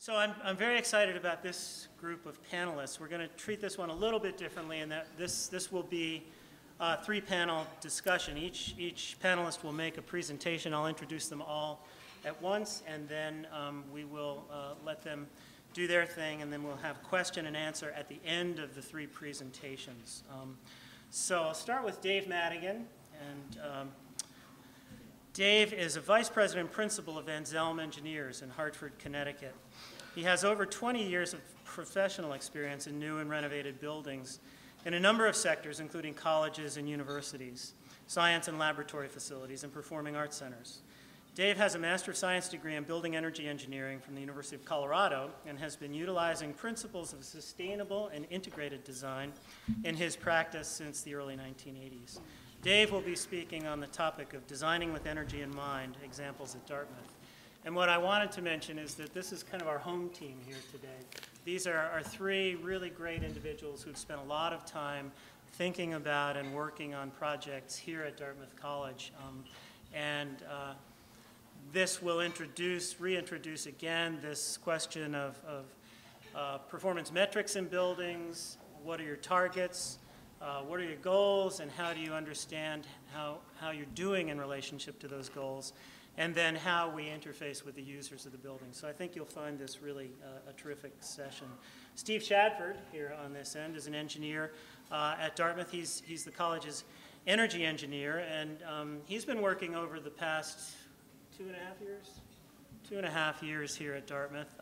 So I'm very excited about this group of panelists. We're going to treat this one a little bit differently in that this will be a three-panel discussion. Each panelist will make a presentation. I'll introduce them all at once, and then we will let them do their thing, and then we'll have question and answer at the end of the three presentations. So I'll start with Dave Madigan. And Dave is a vice president and principal of Van Zelm Engineers in Hartford, Connecticut. He has over 20 years of professional experience in new and renovated buildings in a number of sectors, including colleges and universities, science and laboratory facilities, and performing arts centers. Dave has a Master of Science degree in Building Energy Engineering from the University of Colorado and has been utilizing principles of sustainable and integrated design in his practice since the early 1980s. Dave will be speaking on the topic of designing with energy in mind, examples at Dartmouth. And what I wanted to mention is that this is kind of our home team here today. These are our three really great individuals who've spent a lot of time thinking about and working on projects here at Dartmouth College. This will reintroduce again this question of performance metrics in buildings. What are your targets? What are your goals, and how do you understand how you're doing in relationship to those goals, and then how we interface with the users of the building. So I think you'll find this really a terrific session. Steve Shadford, here on this end, is an engineer at Dartmouth. He's the college's energy engineer, and he's been working over the past 2.5 years here at Dartmouth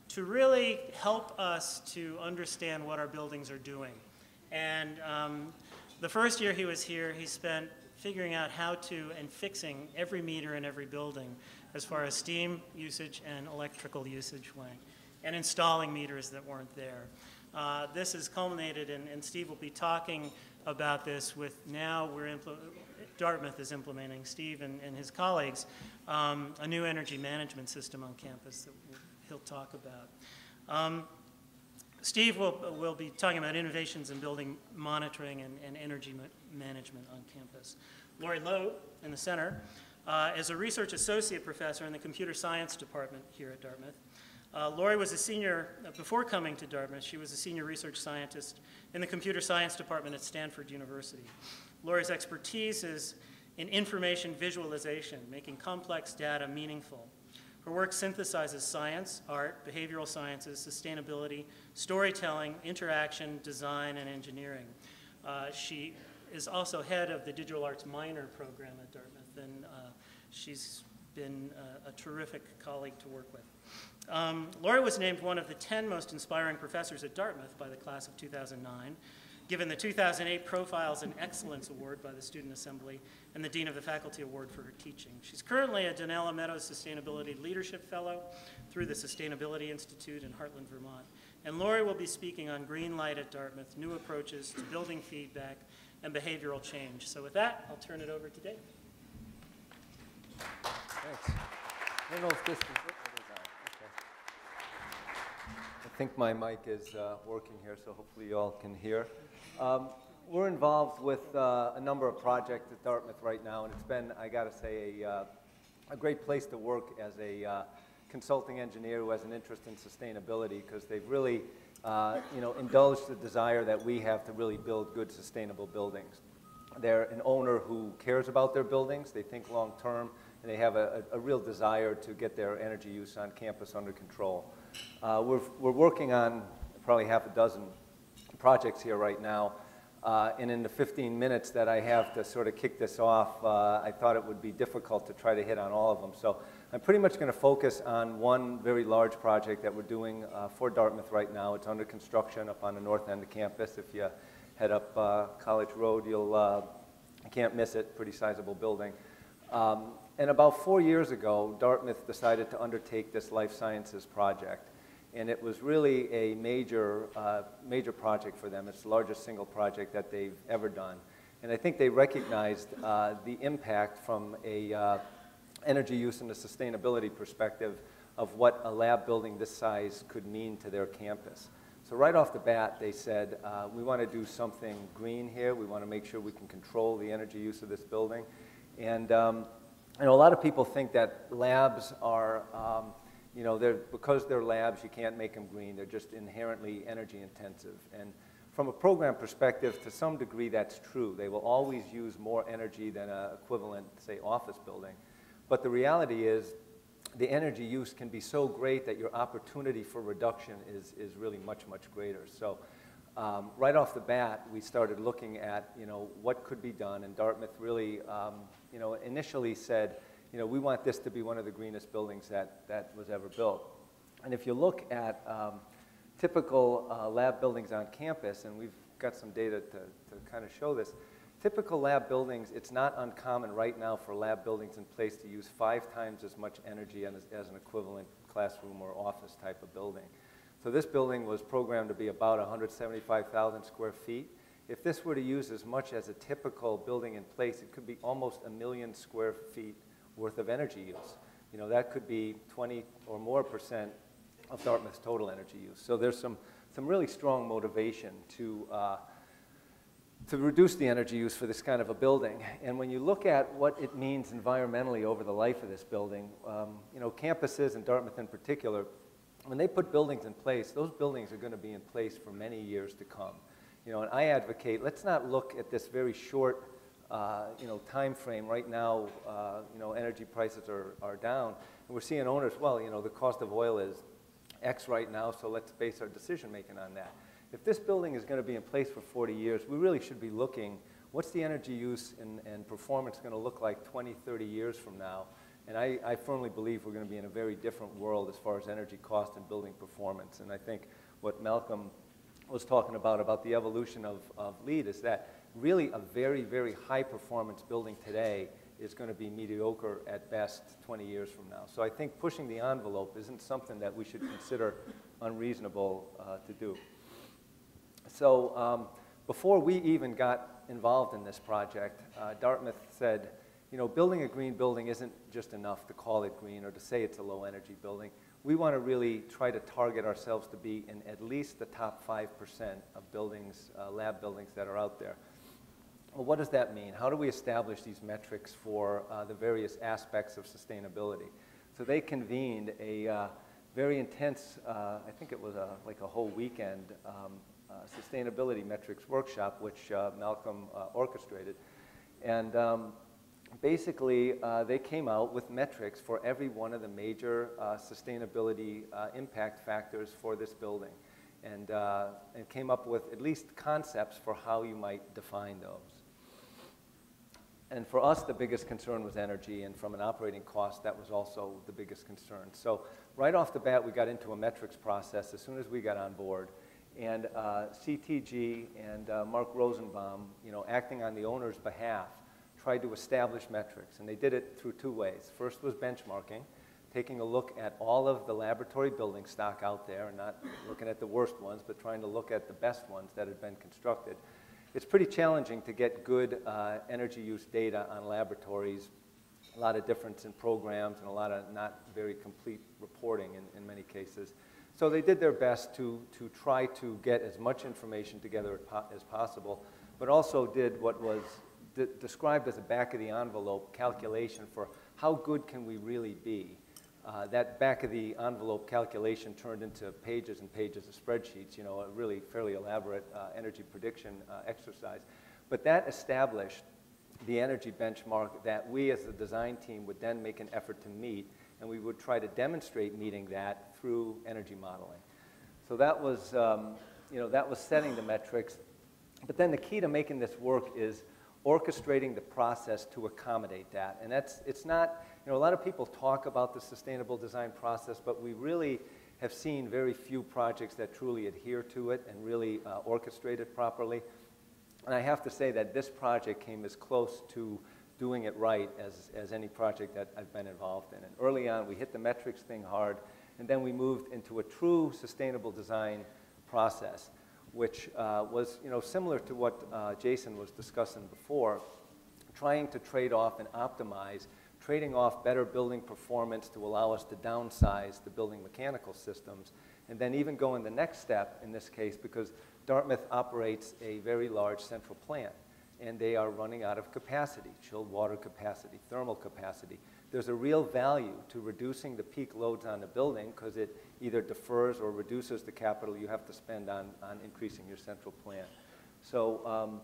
to really help us to understand what our buildings are doing. And the first year he was here, he spent figuring out how to and fixing every meter in every building as far as steam usage and electrical usage went, and installing meters that weren't there. This has culminated, and Steve will be talking about this with now Dartmouth is implementing, Steve and his colleagues, a new energy management system on campus that he'll talk about. Steve will be talking about innovations in building monitoring and energy management on campus. Loeb, in the center, is a research associate professor in the computer science department here at Dartmouth. Lorie was a senior, before coming to Dartmouth, she was a senior research scientist in the computer science department at Stanford University. Lorie's expertise is in information visualization, making complex data meaningful. Her work synthesizes science, art, behavioral sciences, sustainability, storytelling, interaction, design, and engineering. She is also head of the digital arts minor program at Dartmouth, and she's been a terrific colleague to work with. Lorie was named one of the 10 most inspiring professors at Dartmouth by the class of 2009, given the 2008 Profiles in Excellence Award by the Student Assembly and the Dean of the Faculty Award for her teaching. She's currently a Donella Meadows Sustainability Leadership Fellow through the Sustainability Institute in Heartland, Vermont. And Lorie will be speaking on Green Light at Dartmouth, new approaches to building feedback and behavioral change. So with that, I'll turn it over to Dave. Thanks. I don't know if this is it. Okay. I think my mic is working here, so hopefully you all can hear. We're involved with a number of projects at Dartmouth right now, and it's been, I got to say, a great place to work as a consulting engineer who has an interest in sustainability, because they've really indulged the desire that we have to really build good, sustainable buildings. They're an owner who cares about their buildings, they think long term, and they have a real desire to get their energy use on campus under control. We're working on probably half a dozen projects here right now, and in the 15 minutes that I have to sort of kick this off, I thought it would be difficult to try to hit on all of them. So I'm pretty much going to focus on one very large project that we're doing for Dartmouth right now. It's under construction up on the north end of campus. If you head up College Road, you can't miss it, pretty sizable building. And about 4 years ago, Dartmouth decided to undertake this life sciences project. And it was really a major project for them. It's the largest single project that they've ever done. And I think they recognized the impact from a energy use and a sustainability perspective of what a lab building this size could mean to their campus. So right off the bat, they said, we want to do something green here. We want to make sure we can control the energy use of this building. And a lot of people think that labs are you know, because they're labs, you can't make them green. They're just inherently energy intensive. And from a program perspective, to some degree, that's true. They will always use more energy than an equivalent, say, office building. But the reality is the energy use can be so great that your opportunity for reduction is really much, much greater. So right off the bat, we started looking at, you know, what could be done. And Dartmouth really, you know, initially said, you know, we want this to be one of the greenest buildings that was ever built. And if you look at typical lab buildings on campus, and we've got some data to kind of show this, typical lab buildings, it's not uncommon right now for lab buildings in place to use 5 times as much energy as an equivalent classroom or office type of building. So this building was programmed to be about 175,000 square feet. If this were to use as much as a typical building in place, it could be almost 1 million square feet worth of energy use. You know, that could be 20 or more % of Dartmouth's total energy use. So there's some really strong motivation to reduce the energy use for this kind of a building. And when you look at what it means environmentally over the life of this building, you know, campuses, and Dartmouth in particular, when they put buildings in place, those buildings are going to be in place for many years to come. You know, and I advocate, let's not look at this very short, you know, time frame. Right now, you know, energy prices are down, and we're seeing owners, well, you know, the cost of oil is X right now, so let's base our decision making on that. If this building is going to be in place for 40 years, we really should be looking, what's the energy use and performance going to look like 20, 30 years from now? And I firmly believe we're going to be in a very different world as far as energy cost and building performance. And I think what Malcolm was talking about the evolution of LEED is that really a very, very high performance building today is going to be mediocre at best 20 years from now. So I think pushing the envelope isn't something that we should consider unreasonable to do. So before we even got involved in this project, Dartmouth said, you know, building a green building isn't just enough to call it green or to say it's a low energy building. We want to really try to target ourselves to be in at least the top 5% of buildings, lab buildings that are out there. Well, what does that mean? How do we establish these metrics for the various aspects of sustainability? So they convened a very intense, I think it was like a whole weekend, sustainability metrics workshop, which Malcolm orchestrated. And basically, they came out with metrics for every one of the major sustainability impact factors for this building, and came up with at least concepts for how you might define those. And for us, the biggest concern was energy, and from an operating cost, that was also the biggest concern. So right off the bat, we got into a metrics process as soon as we got on board. And CTG and Mark Rosenbaum, you know, acting on the owner's behalf, tried to establish metrics, and they did it through 2 ways. First was benchmarking, taking a look at all of the laboratory building stock out there, and not looking at the worst ones, but trying to look at the best ones that had been constructed. It's pretty challenging to get good energy use data on laboratories, a lot of difference in programs, and a lot of not very complete reporting in many cases. So they did their best to try to get as much information together as possible, but also did what was described as a back-of-the-envelope calculation for how good can we really be. That back-of-the-envelope calculation turned into pages and pages of spreadsheets, you know, a really fairly elaborate energy prediction exercise. But that established the energy benchmark that we as the design team would then make an effort to meet, and we would try to demonstrate meeting that through energy modeling. So that was, you know, that was setting the metrics. But then the key to making this work is orchestrating the process to accommodate that. And it's not, you know, a lot of people talk about the sustainable design process, but we really have seen very few projects that truly adhere to it and really orchestrate it properly. And I have to say that this project came as close to doing it right as any project that I've been involved in. And early on, we hit the metrics thing hard, and then we moved into a true sustainable design process, which was, you know, similar to what Jason was discussing before, trying to trade off and optimize, trading off better building performance to allow us to downsize the building mechanical systems, and then even going the next step in this case, because Dartmouth operates a very large central plant, and they are running out of capacity, chilled water capacity, thermal capacity. there's a real value to reducing the peak loads on the building because it either defers or reduces the capital you have to spend on increasing your central plant. So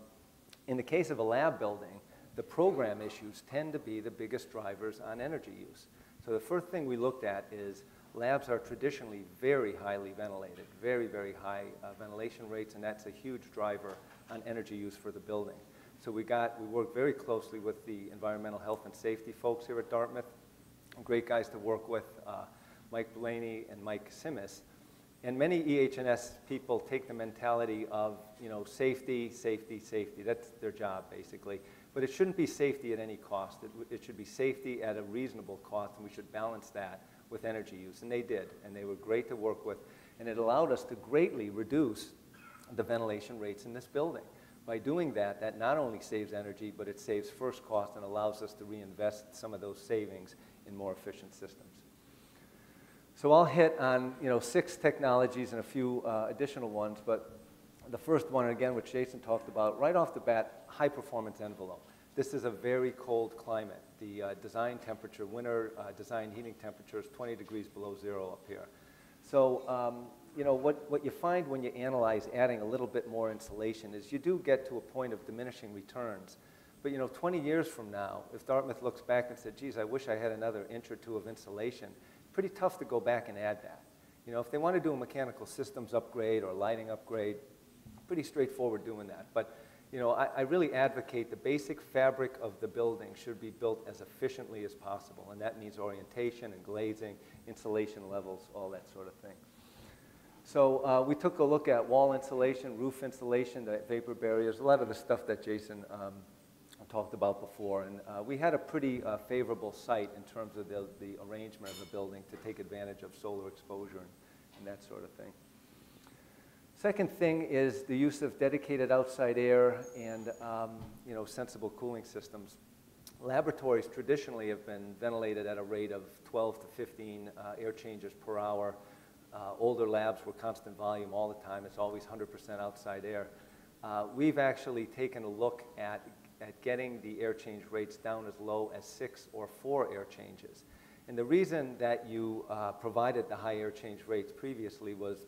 in the case of a lab building, the program issues tend to be the biggest drivers on energy use. So the first thing we looked at is labs are traditionally very highly ventilated, very, very high ventilation rates, and that's a huge driver on energy use for the building. So we worked very closely with the environmental health and safety folks here at Dartmouth, great guys to work with, Mike Blaney and Mike Simis. And many EH&S people take the mentality of, safety, safety, safety. That's their job, basically. But it shouldn't be safety at any cost. It should be safety at a reasonable cost, and we should balance that with energy use. And they did, and they were great to work with. And it allowed us to greatly reduce the ventilation rates in this building. By doing that, that not only saves energy, but it saves first cost and allows us to reinvest some of those savings in more efficient systems. So I'll hit on 6 technologies and a few additional ones, but the first one, again, which Jason talked about, right off the bat, high performance envelope. This is a very cold climate. The design temperature, winter design heating temperature is 20 degrees below zero up here. So what you find when you analyze adding a little bit more insulation is you do get to a point of diminishing returns. But 20 years from now, if Dartmouth looks back and said, geez, I wish I had another inch or two of insulation, pretty tough to go back and add that. If they want to do a mechanical systems upgrade or lighting upgrade, pretty straightforward doing that. But I really advocate the basic fabric of the building should be built as efficiently as possible, and that means orientation and glazing, insulation levels, all that sort of thing. So we took a look at wall insulation, roof insulation, the vapor barriers, a lot of the stuff that Jason talked about before, and we had a pretty favorable site in terms of the arrangement of the building to take advantage of solar exposure and that sort of thing. Second thing is the use of dedicated outside air and sensible cooling systems. Laboratories traditionally have been ventilated at a rate of 12 to 15 air changes per hour. Older labs were constant volume all the time. It's always 100% outside air. We've actually taken a look at getting the air change rates down as low as 6 or 4 air changes. And the reason that you provided the high air change rates previously was,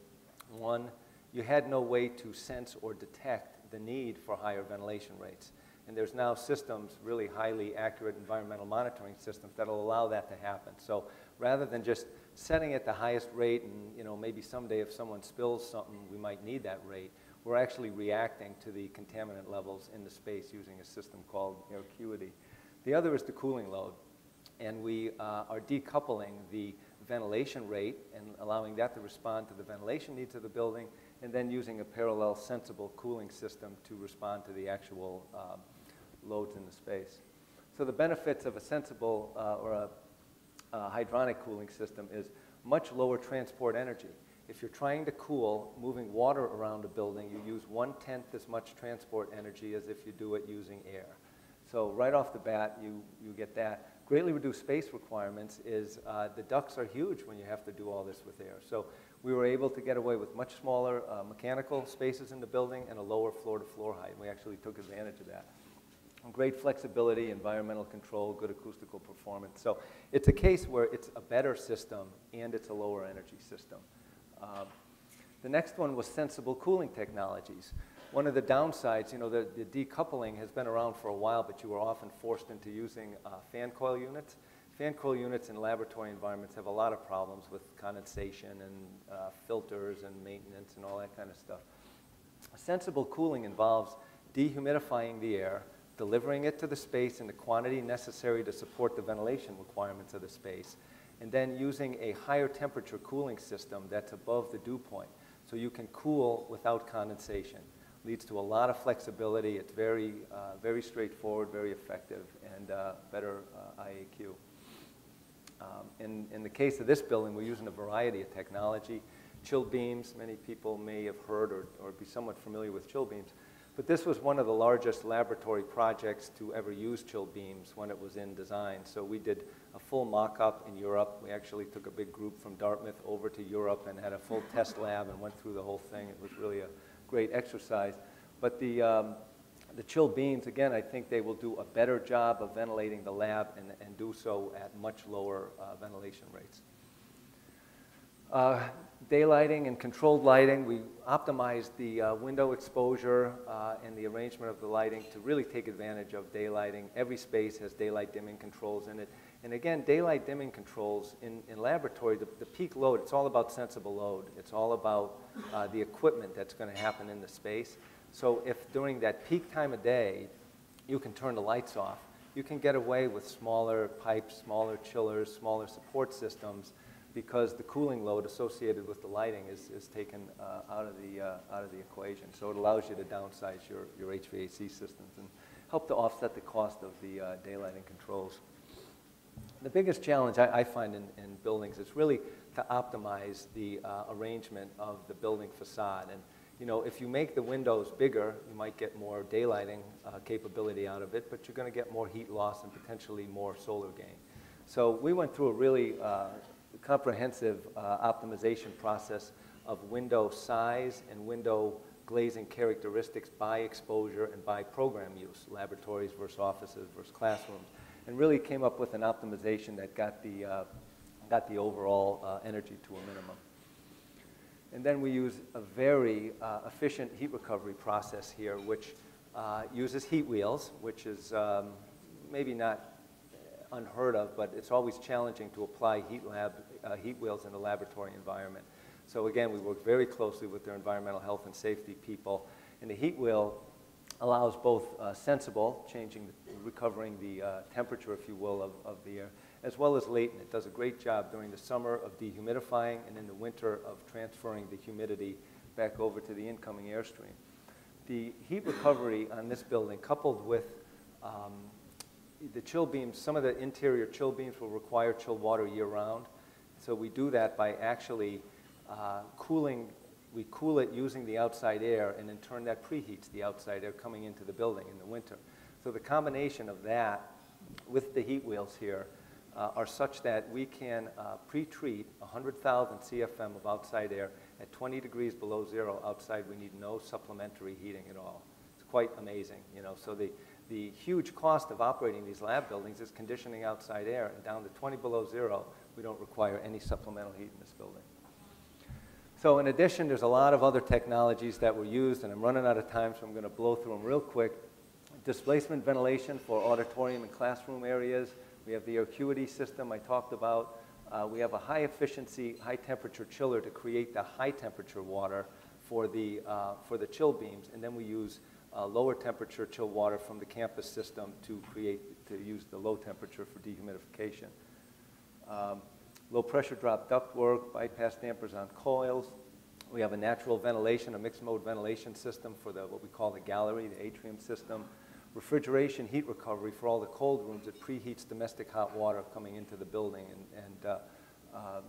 one, you had no way to sense or detect the need for higher ventilation rates. And there's now systems, really highly accurate environmental monitoring systems that will allow that to happen. So rather than just setting at the highest rate and maybe someday if someone spills something, we might need that rate, we're actually reacting to the contaminant levels in the space using a system called air acuity. The other is the cooling load. And we are decoupling the ventilation rate and allowing that to respond to the ventilation needs of the building, and then using a parallel sensible cooling system to respond to the actual loads in the space. So the benefits of a sensible or a hydronic cooling system is much lower transport energy. If you're trying to cool moving water around a building, you use 1/10 as much transport energy as if you do it using air. So right off the bat, you get that. Greatly reduced space requirements is the ducts are huge when you have to do all this with air. So we were able to get away with much smaller mechanical spaces in the building and a lower floor-to-floor height. We actually took advantage of that. Great flexibility, environmental control, good acoustical performance. So it's a case where it's a better system and it's a lower energy system. The next one was sensible cooling technologies. One of the downsides, the decoupling has been around for a while, but you were often forced into using fan coil units. Fan coil units in laboratory environments have a lot of problems with condensation and filters and maintenance and all that kind of stuff. Sensible cooling involves dehumidifying the air, delivering it to the space in the quantity necessary to support the ventilation requirements of the space, and then using a higher temperature cooling system that's above the dew point. So you can cool without condensation. Leads to a lot of flexibility. It's very, very straightforward, very effective, and better IAQ. In the case of this building, we're using a variety of technology. Chill beams, many people may have heard or be somewhat familiar with chill beams. But this was one of the largest laboratory projects to ever use chill beams when it was in design. So we did a full mock-up in Europe. We actually took a big group from Dartmouth over to Europe and had a full test lab and went through the whole thing. It was really a great exercise. But the The chill beams, again, I think they will do a better job of ventilating the lab and do so at much lower ventilation rates. Daylighting and controlled lighting, we optimized the window exposure and the arrangement of the lighting to really take advantage of daylighting. Every space has daylight dimming controls in it. And again, daylight dimming controls in laboratory, the peak load, it's all about sensible load. It's all about the equipment that's going to happen in the space. So if during that peak time of day, you can turn the lights off, you can get away with smaller pipes, smaller chillers, smaller support systems, because the cooling load associated with the lighting is taken out of the equation. So it allows you to downsize your HVAC systems and help to offset the cost of the daylighting controls. The biggest challenge I find in buildings is really to optimize the arrangement of the building facade. And you know, if you make the windows bigger, you might get more daylighting capability out of it, but you're going to get more heat loss and potentially more solar gain. So we went through a really comprehensive optimization process of window size and window glazing characteristics by exposure and by program use, laboratories versus offices versus classrooms, and really came up with an optimization that got the overall energy to a minimum. And then we use a very efficient heat recovery process here, which uses heat wheels, which is maybe not unheard of, but it's always challenging to apply heat wheels in a laboratory environment. So again, we work very closely with their environmental health and safety people. And the heat wheel allows both sensible, recovering the temperature, if you will, of the air, as well as latent. It does a great job during the summer of dehumidifying and in the winter of transferring the humidity back over to the incoming airstream. The heat recovery on this building, coupled with the chill beams, some of the interior chill beams will require chilled water year-round. So we do that by actually we cool it using the outside air, and in turn that preheats the outside air coming into the building in the winter. So the combination of that with the heat wheels here are such that we can pre-treat 100,000 CFM of outside air at 20 degrees below zero outside. We need no supplementary heating at all. It's quite amazing, you know. So the huge cost of operating these lab buildings is conditioning outside air, and down to 20 below zero, we don't require any supplemental heat in this building. So in addition, there's a lot of other technologies that were used, and I'm running out of time, so I'm going to blow through them real quick. Displacement ventilation for auditorium and classroom areas. We have the acuity system I talked about. We have a high efficiency, high temperature chiller to create the high temperature water for the chill beams, and then we use lower temperature chill water from the campus system to use the low temperature for dehumidification. Low pressure drop ductwork, bypass dampers on coils. We have a natural ventilation, a mixed mode ventilation system for what we call the gallery, the atrium system. Refrigeration heat recovery for all the cold rooms. It preheats domestic hot water coming into the building and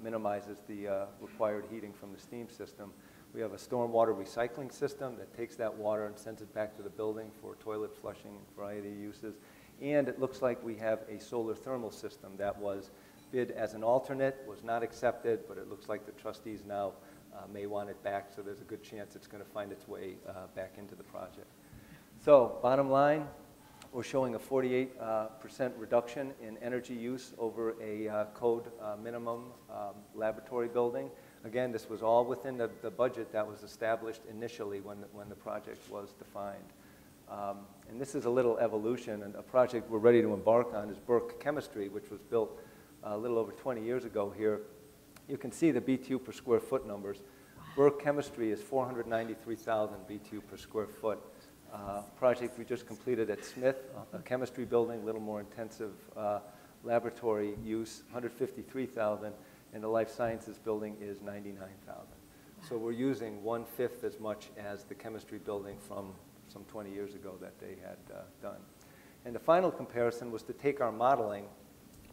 minimizes the required heating from the steam system. We have a stormwater recycling system that takes that water and sends it back to the building for toilet flushing, a variety of uses. And it looks like we have a solar thermal system that was bid as an alternate, was not accepted, but it looks like the trustees now may want it back, so there's a good chance it's going to find its way back into the project. So bottom line, we're showing a 48% reduction in energy use over a code minimum laboratory building. Again, this was all within the budget that was established initially when the project was defined. And this is a little evolution, and a project we're ready to embark on is Burke Chemistry, which was built a little over 20 years ago here. You can see the BTU per square foot numbers. Burke Chemistry is 493,000 BTU per square foot. Project we just completed at Smith, a chemistry building, a little more intensive laboratory use, 153,000, and the life sciences building is 99,000. So we're using 1/5 as much as the chemistry building from some 20 years ago that they had done. And the final comparison was to take our modeling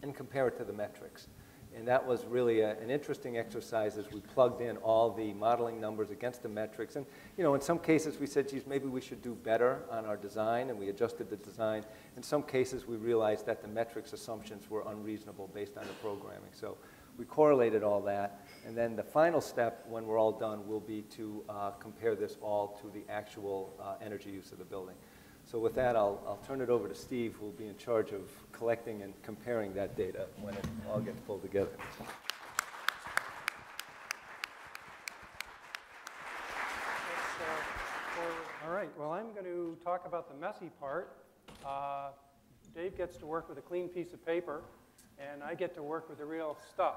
and compare it to the metrics. And that was really an interesting exercise as we plugged in all the modeling numbers against the metrics. And you know, in some cases we said, geez, maybe we should do better on our design, and we adjusted the design. In some cases we realized that the metrics assumptions were unreasonable based on the programming. So we correlated all that, and then the final step when we're all done will be to compare this all to the actual energy use of the building. So with that, I'll turn it over to Steve, who will be in charge of collecting and comparing that data when it all gets pulled together. All right, well, I'm going to talk about the messy part. Dave gets to work with a clean piece of paper, and I get to work with the real stuff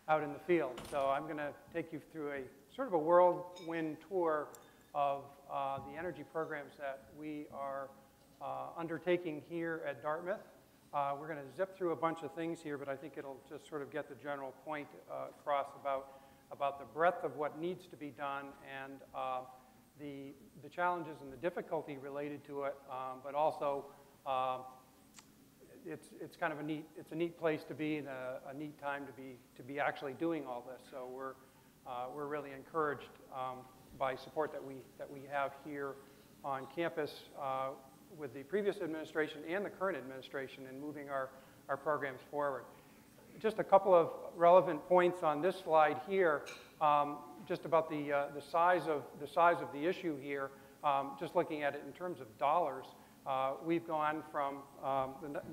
out in the field. So I'm going to take you through a sort of a whirlwind tour of the energy programs that we are undertaking here at Dartmouth. We're going to zip through a bunch of things here, but I think it'll just sort of get the general point across about the breadth of what needs to be done and the challenges and the difficulty related to it, but also it's kind of a neat place to be and a neat time to be actually doing all this. So we're really encouraged by support that we have here on campus with the previous administration and the current administration in moving our programs forward. Just a couple of relevant points on this slide here, just about the size of the issue here. Just looking at it in terms of dollars, we've gone from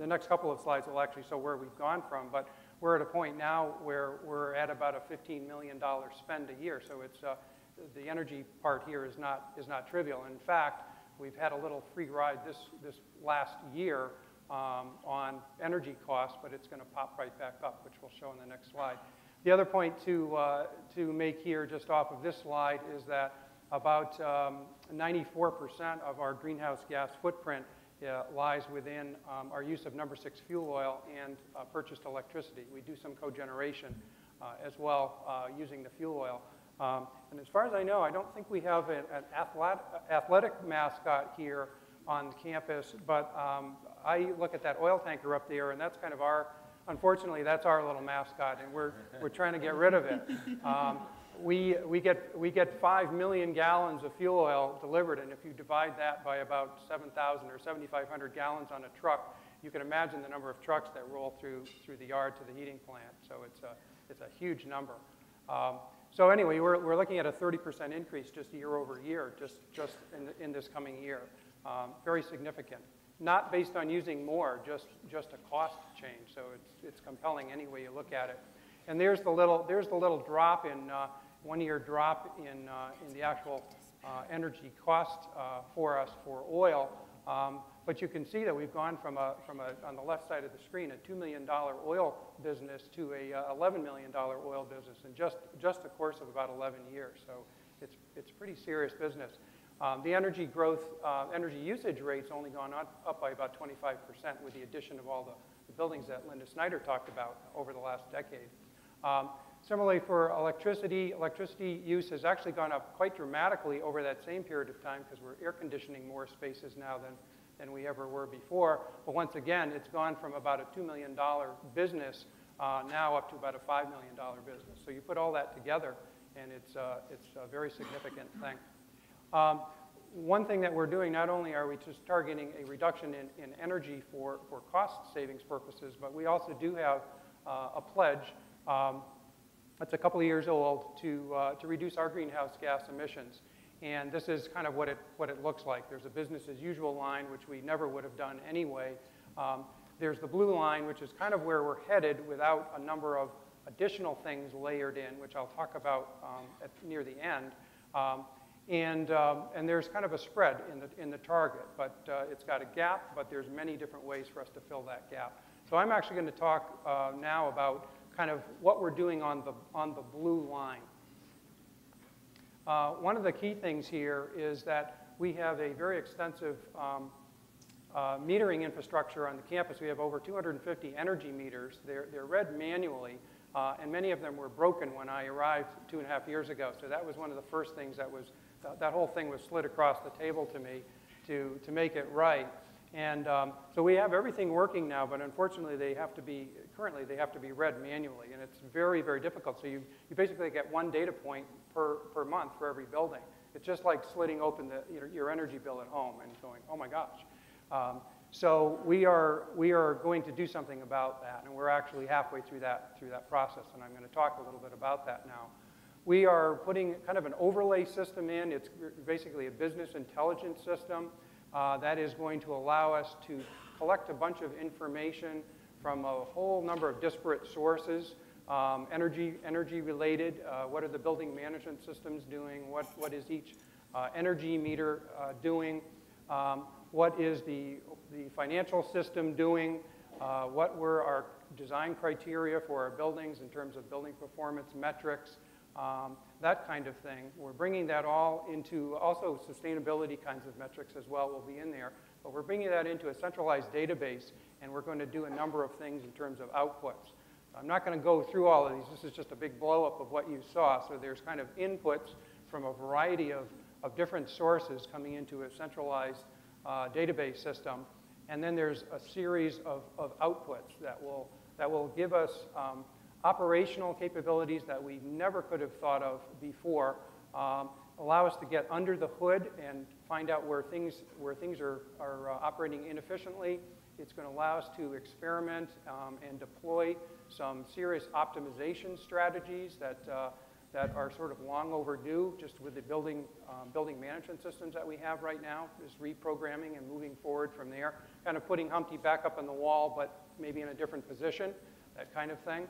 the next couple of slides will actually show where we've gone from, but we're at a point now where we're at about a $15 million spend a year. So it's the energy part here is not trivial. In fact, we've had a little free ride this last year on energy costs, but it's going to pop right back up, which we'll show in the next slide. The other point to make here, just off of this slide, is that about 94% of our greenhouse gas footprint lies within our use of number 6 fuel oil and purchased electricity. We do some cogeneration as well using the fuel oil. And as far as I know, I don't think we have an athletic mascot here on campus, but I look at that oil tanker up there, and that's kind of unfortunately, that's our little mascot, and we're trying to get rid of it. We get 5 million gallons of fuel oil delivered, and if you divide that by about 7,000 or 7,500 gallons on a truck, you can imagine the number of trucks that roll through the yard to the heating plant. So it's a huge number. So anyway, we're looking at a 30% increase just year over year, just in this coming year. Very significant. Not based on using more, just a cost change. So it's compelling any way you look at it. And there's the little drop in 1 year drop in the actual energy cost for us for oil. But you can see that we've gone from on the left side of the screen, a $2 million oil business to a $11 million oil business in just the course of about 11 years. So it's pretty serious business. The energy growth, energy usage rate's only gone up by about 25% with the addition of all the buildings that Linda Snyder talked about over the last decade. Similarly for electricity use has actually gone up quite dramatically over that same period of time because we're air conditioning more spaces now than we ever were before. But once again, it's gone from about a $2 million business now up to about a $5 million business. So you put all that together, and it's a very significant thing. One thing that we're doing, not only are we just targeting a reduction in energy for cost savings purposes, but we also do have a pledge that's a couple of years old to reduce our greenhouse gas emissions. And this is kind of what it looks like. There's a business as usual line, which we never would have done anyway. There's the blue line, which is kind of where we're headed without a number of additional things layered in, which I'll talk about near the end. And there's kind of a spread in the target, but it's got a gap, but there's many different ways for us to fill that gap. So I'm actually going to talk now about kind of what we're doing on the blue line. One of the key things here is that we have a very extensive metering infrastructure on the campus. We have over 250 energy meters. They're read manually, and many of them were broken when I arrived 2.5 years ago. So that was one of the first things that whole thing was slid across the table to me to make it right. And so we have everything working now, but unfortunately currently they have to be read manually, and it's very, very difficult. So you basically get one data point per month for every building. It's just like slitting open your energy bill at home and going, oh my gosh. So we are going to do something about that, and we're actually halfway through that process, and I'm going to talk a little bit about that now. We are putting kind of an overlay system in. It's basically a business intelligence system that is going to allow us to collect a bunch of information from a whole number of disparate sources, energy related, what are the building management systems doing, what is each energy meter doing, what is the financial system doing, what were our design criteria for our buildings in terms of building performance metrics, that kind of thing. We're bringing that all into, also sustainability kinds of metrics as well will be in there, but we're bringing that into a centralized database, and we're going to do a number of things in terms of outputs. I'm not going to go through all of these. This is just a big blow-up of what you saw. So there's kind of inputs from a variety of different sources coming into a centralized database system. And then there's a series of outputs that will give us operational capabilities that we never could have thought of before, allow us to get under the hood and find out where things are operating inefficiently. It's going to allow us to experiment and deploy some serious optimization strategies that are sort of long overdue, just with the building management systems that we have right now, just reprogramming and moving forward from there, kind of putting Humpty back up on the wall, but maybe in a different position, that kind of thing.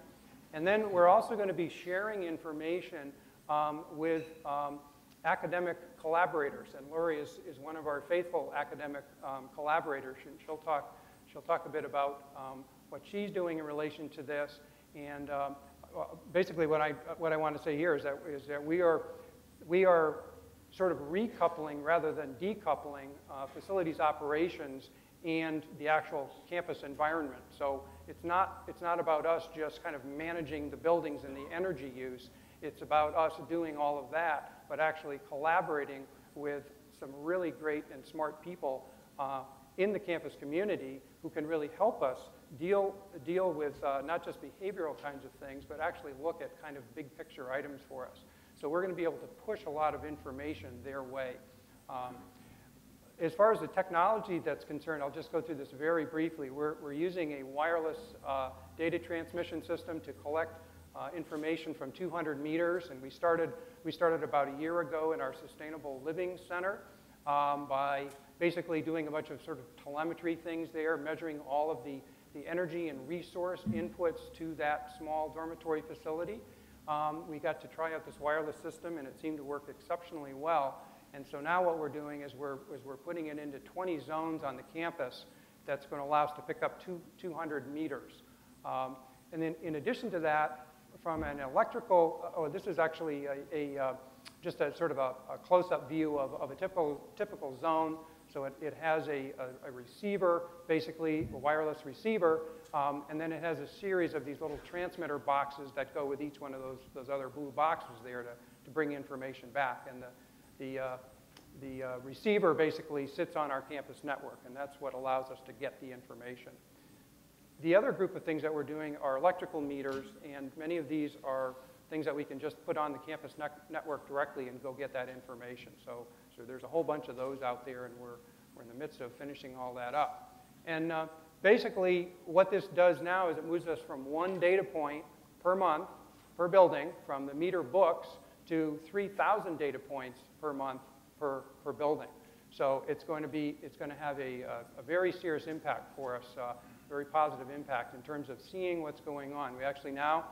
And then we're also going to be sharing information with academic collaborators, and Lorie is one of our faithful academic collaborators. She'll talk a bit about what she's doing in relation to this, and basically what I want to say here is that we are sort of recoupling rather than decoupling facilities operations and the actual campus environment. So it's not about us just kind of managing the buildings and the energy use. It's about us doing all of that, but actually collaborating with some really great and smart people in the campus community who can really help us deal with not just behavioral kinds of things, but actually look at kind of big picture items for us. So we're going to be able to push a lot of information their way. As far as the technology that's concerned, I'll just go through this very briefly. We're using a wireless data transmission system to collect information from 200 meters, and we started about a year ago in our Sustainable Living Center by basically doing a bunch of sort of telemetry things there, measuring all of the energy and resource inputs to that small dormitory facility. We got to try out this wireless system, and it seemed to work exceptionally well. And so now what we're doing is we're putting it into 20 zones on the campus that's going to allow us to pick up 200 meters. And then in addition to that, from an electrical, this is actually just a sort of a close-up view of a typical zone. So it has a receiver, basically a wireless receiver, and then it has a series of these little transmitter boxes that go with each one of those other blue boxes there to bring information back. And the receiver basically sits on our campus network, and that's what allows us to get the information. The other group of things that we're doing are electrical meters, and many of these are things that we can just put on the campus network directly and go get that information. So there's a whole bunch of those out there, and we're in the midst of finishing all that up. And basically, what this does now is it moves us from one data point per month, per building, from the meter books to 3,000 data points per month per building. So it's going to have a very serious impact for us, very positive impact in terms of seeing what's going on. We actually now,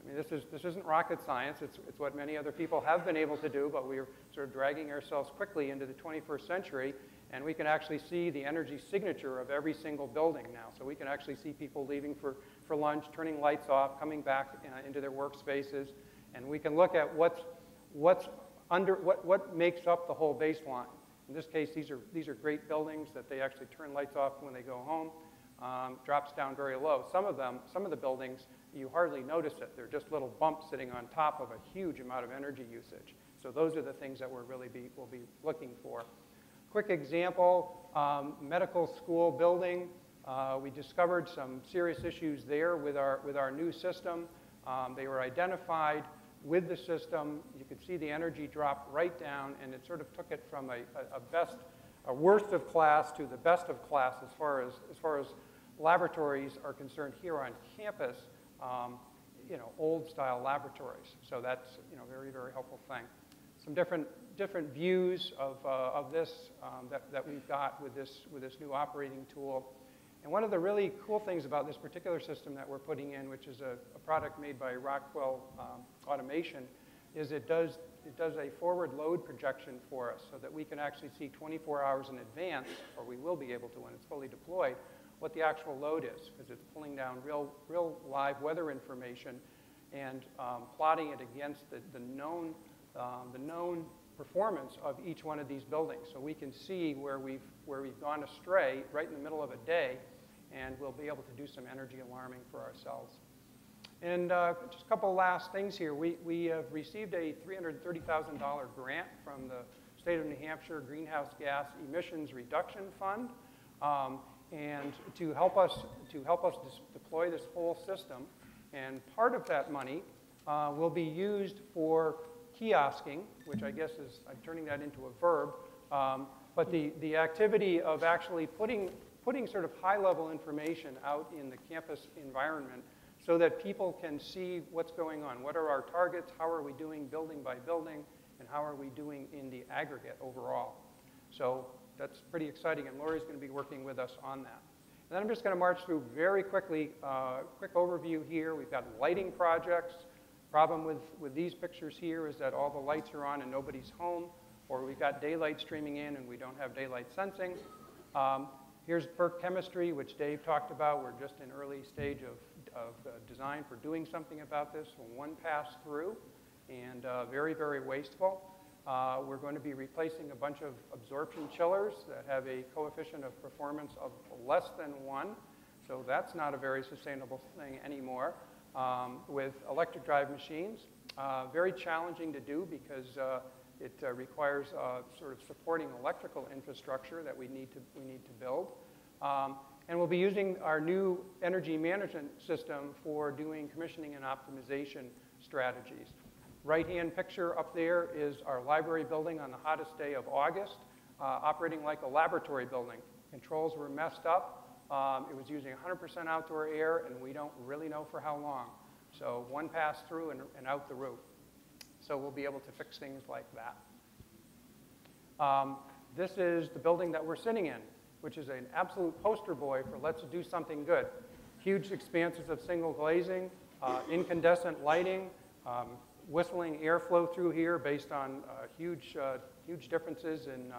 I mean, this isn't rocket science. It's what many other people have been able to do, but we're sort of dragging ourselves quickly into the 21st century, and we can actually see the energy signature of every single building now. So we can actually see people leaving for lunch, turning lights off, coming back into their workspaces, and we can look at what makes up the whole baseline. In this case, these are great buildings that they actually turn lights off when they go home. Drops down very low. Some of the buildings, you hardly notice it. They're just little bumps sitting on top of a huge amount of energy usage. So those are the things that we'll be looking for. Quick example, medical school building. We discovered some serious issues there with our new system. They were identified with the system. You could see the energy drop right down, and it sort of took it from a worst of class to the best of class as far as laboratories are concerned here on campus, old style laboratories. So that's, very, very helpful thing. some different views of this that we've got with this new operating tool. And one of the really cool things about this particular system that we're putting in, which is a product made by Rockwell Automation, is it does a forward load projection for us so that we can actually see 24 hours in advance, or we will be able to when it's fully deployed, what the actual load is, because it's pulling down real live weather information and plotting it against the known performance of each one of these buildings. So we can see where we've gone astray right in the middle of a day, and we'll be able to do some energy alarming for ourselves. And just a couple of last things here. We have received a $330,000 grant from the State of New Hampshire Greenhouse Gas Emissions Reduction Fund, and to help us deploy this whole system. And part of that money will be used for kiosking, which I guess is, I'm turning that into a verb, but the activity of actually putting sort of high-level information out in the campus environment so that people can see what's going on. What are our targets? How are we doing building by building? And how are we doing in the aggregate overall? So that's pretty exciting, and Lorie's going to be working with us on that. And then I'm just going to march through very quickly, quick overview here. We've got lighting projects. Problem with these pictures here is that all the lights are on and nobody's home, or we've got daylight streaming in and we don't have daylight sensing. Here's Burke Chemistry, which Dave talked about. We're just in early stage of design for doing something about this. One pass through, and very, very wasteful. We're going to be replacing a bunch of absorption chillers that have a coefficient of performance of less than 1. So that's not a very sustainable thing anymore. With electric drive machines. Very challenging to do because it requires sort of supporting electrical infrastructure that we need to build. And we'll be using our new energy management system for doing commissioning and optimization strategies. Right-hand picture up there is our library building on the hottest day of August, operating like a laboratory building. Controls were messed up. It was using 100% outdoor air, and we don't really know for how long. So one pass through and out the roof. So we'll be able to fix things like that. This is the building that we're sitting in, which is an absolute poster boy for let's do something good. Huge expanses of single glazing, incandescent lighting, whistling airflow through here based on huge differences in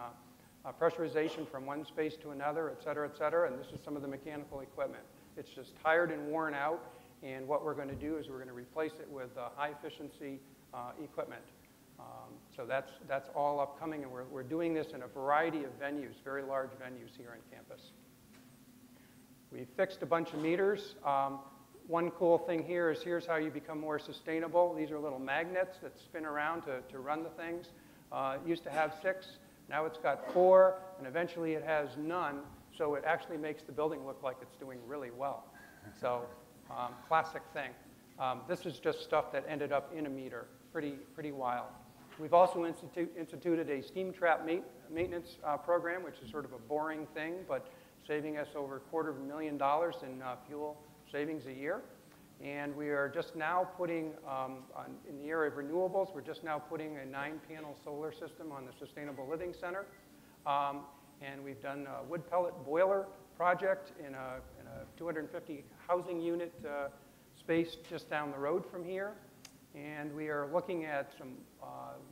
pressurization from one space to another, et cetera, and this is some of the mechanical equipment. It's just tired and worn out, and what we're going to do is we're going to replace it with high-efficiency equipment. So that's all upcoming, and we're doing this in a variety of venues, very large venues here on campus. We fixed a bunch of meters. One cool thing here is here's how you become more sustainable. These are little magnets that spin around to run the things. It used to have 6. Now it's got 4, and eventually it has none, so it actually makes the building look like it's doing really well. So, classic thing. This is just stuff that ended up in a meter. Pretty wild. We've also instituted a steam trap maintenance program, which is sort of a boring thing, but saving us over $250,000 in fuel savings a year. And we are just now putting, in the area of renewables, we're just now putting a 9-panel solar system on the Sustainable Living Center. And we've done a wood pellet boiler project in a 250 housing unit space just down the road from here. And we are looking at some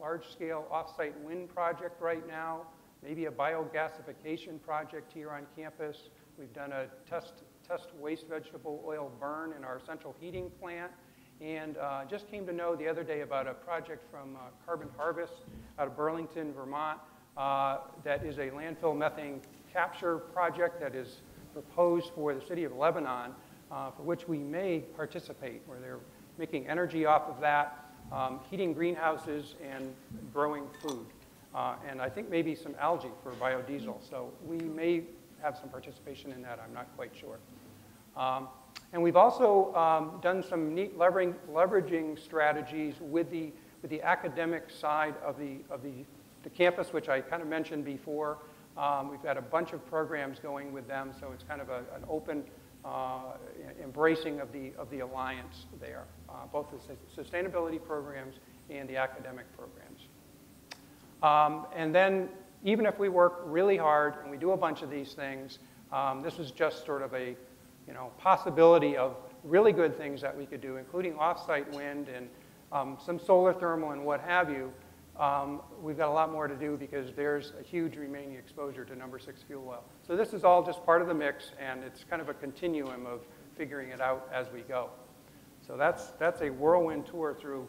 large-scale offsite wind project right now, maybe a biogasification project here on campus. We've done a test waste vegetable oil burn in our central heating plant, and just came to know the other day about a project from Carbon Harvest out of Burlington, Vermont, that is a landfill methane capture project that is proposed for the city of Lebanon, for which we may participate, where they're making energy off of that, heating greenhouses and growing food. And I think maybe some algae for biodiesel. So we may have some participation in that, I'm not quite sure. And we've also done some neat leveraging strategies with the academic side of the campus, which I kind of mentioned before. We've got a bunch of programs going with them, so it's kind of an open embracing of the alliance there, both the sustainability programs and the academic programs. And then even if we work really hard and we do a bunch of these things, this is just sort of a possibility of really good things that we could do, including offsite wind and some solar thermal and what have you. We've got a lot more to do because there's a huge remaining exposure to number 6 fuel oil. So this is all just part of the mix, and it's kind of a continuum of figuring it out as we go. So that's a whirlwind tour through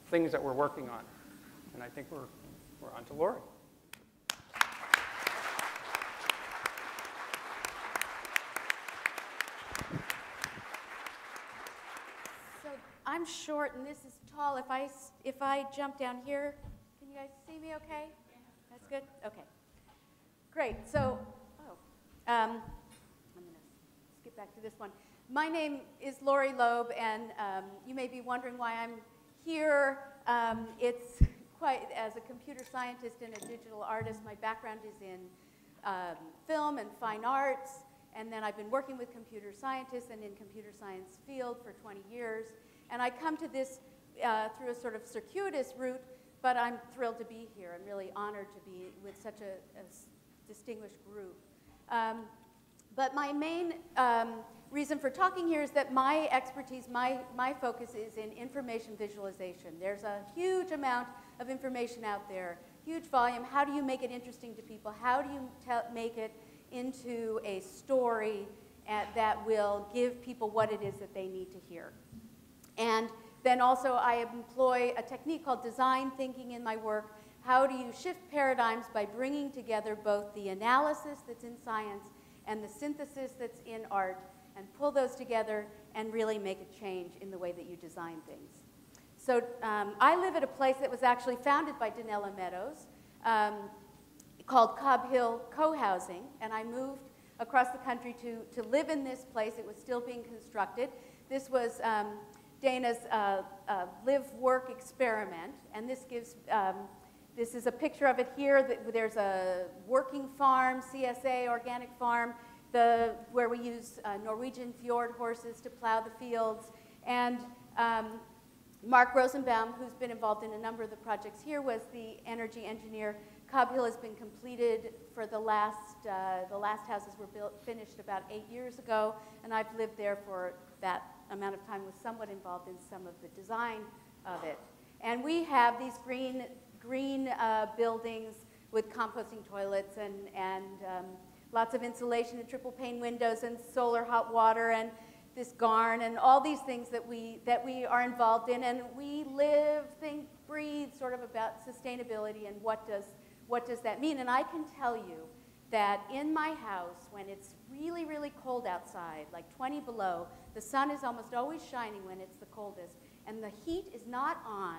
things that we're working on. And I think we're on to Lorie. So I'm short and this is tall. If I jump down here, can you guys see me okay? That's good? Okay. Great. So, I'm going to skip back to this one. My name is Lorie Loeb, and you may be wondering why I'm here. It's quite, as a computer scientist and a digital artist, my background is in film and fine arts, and then I've been working with computer scientists and in computer science field for 20 years. And I come to this through a sort of circuitous route, but I'm thrilled to be here. I'm really honored to be with such a distinguished group. But my main reason for talking here is that my expertise, my focus is in information visualization. There's a huge amount of information out there, huge volume. How do you make it interesting to people? How do you make it into a story that will give people what it is that they need to hear? And then also I employ a technique called design thinking in my work. How do you shift paradigms by bringing together both the analysis that's in science and the synthesis that's in art, and pull those together and really make a change in the way that you design things. So I live at a place that was actually founded by Donella Meadows, called Cobb Hill Co-Housing, and I moved across the country to live in this place. It was still being constructed. This was Dana's live-work experiment, and this gives, this is a picture of it here. There's a working farm, CSA, organic farm, where we use Norwegian fjord horses to plow the fields. And Mark Rosenbaum, who's been involved in a number of the projects here, was the energy engineer. Cobb Hill has been completed for the last houses were finished about 8 years ago, and I've lived there for that amount of time, was somewhat involved in some of the design of it. And we have these green buildings with composting toilets and lots of insulation and triple pane windows and solar hot water and this garn and all these things that we are involved in, and we live, think, breathe sort of about sustainability and what does that mean. And I can tell you that in my house, when it's really, really cold outside, like 20 below, the sun is almost always shining when it's the coldest, and the heat is not on,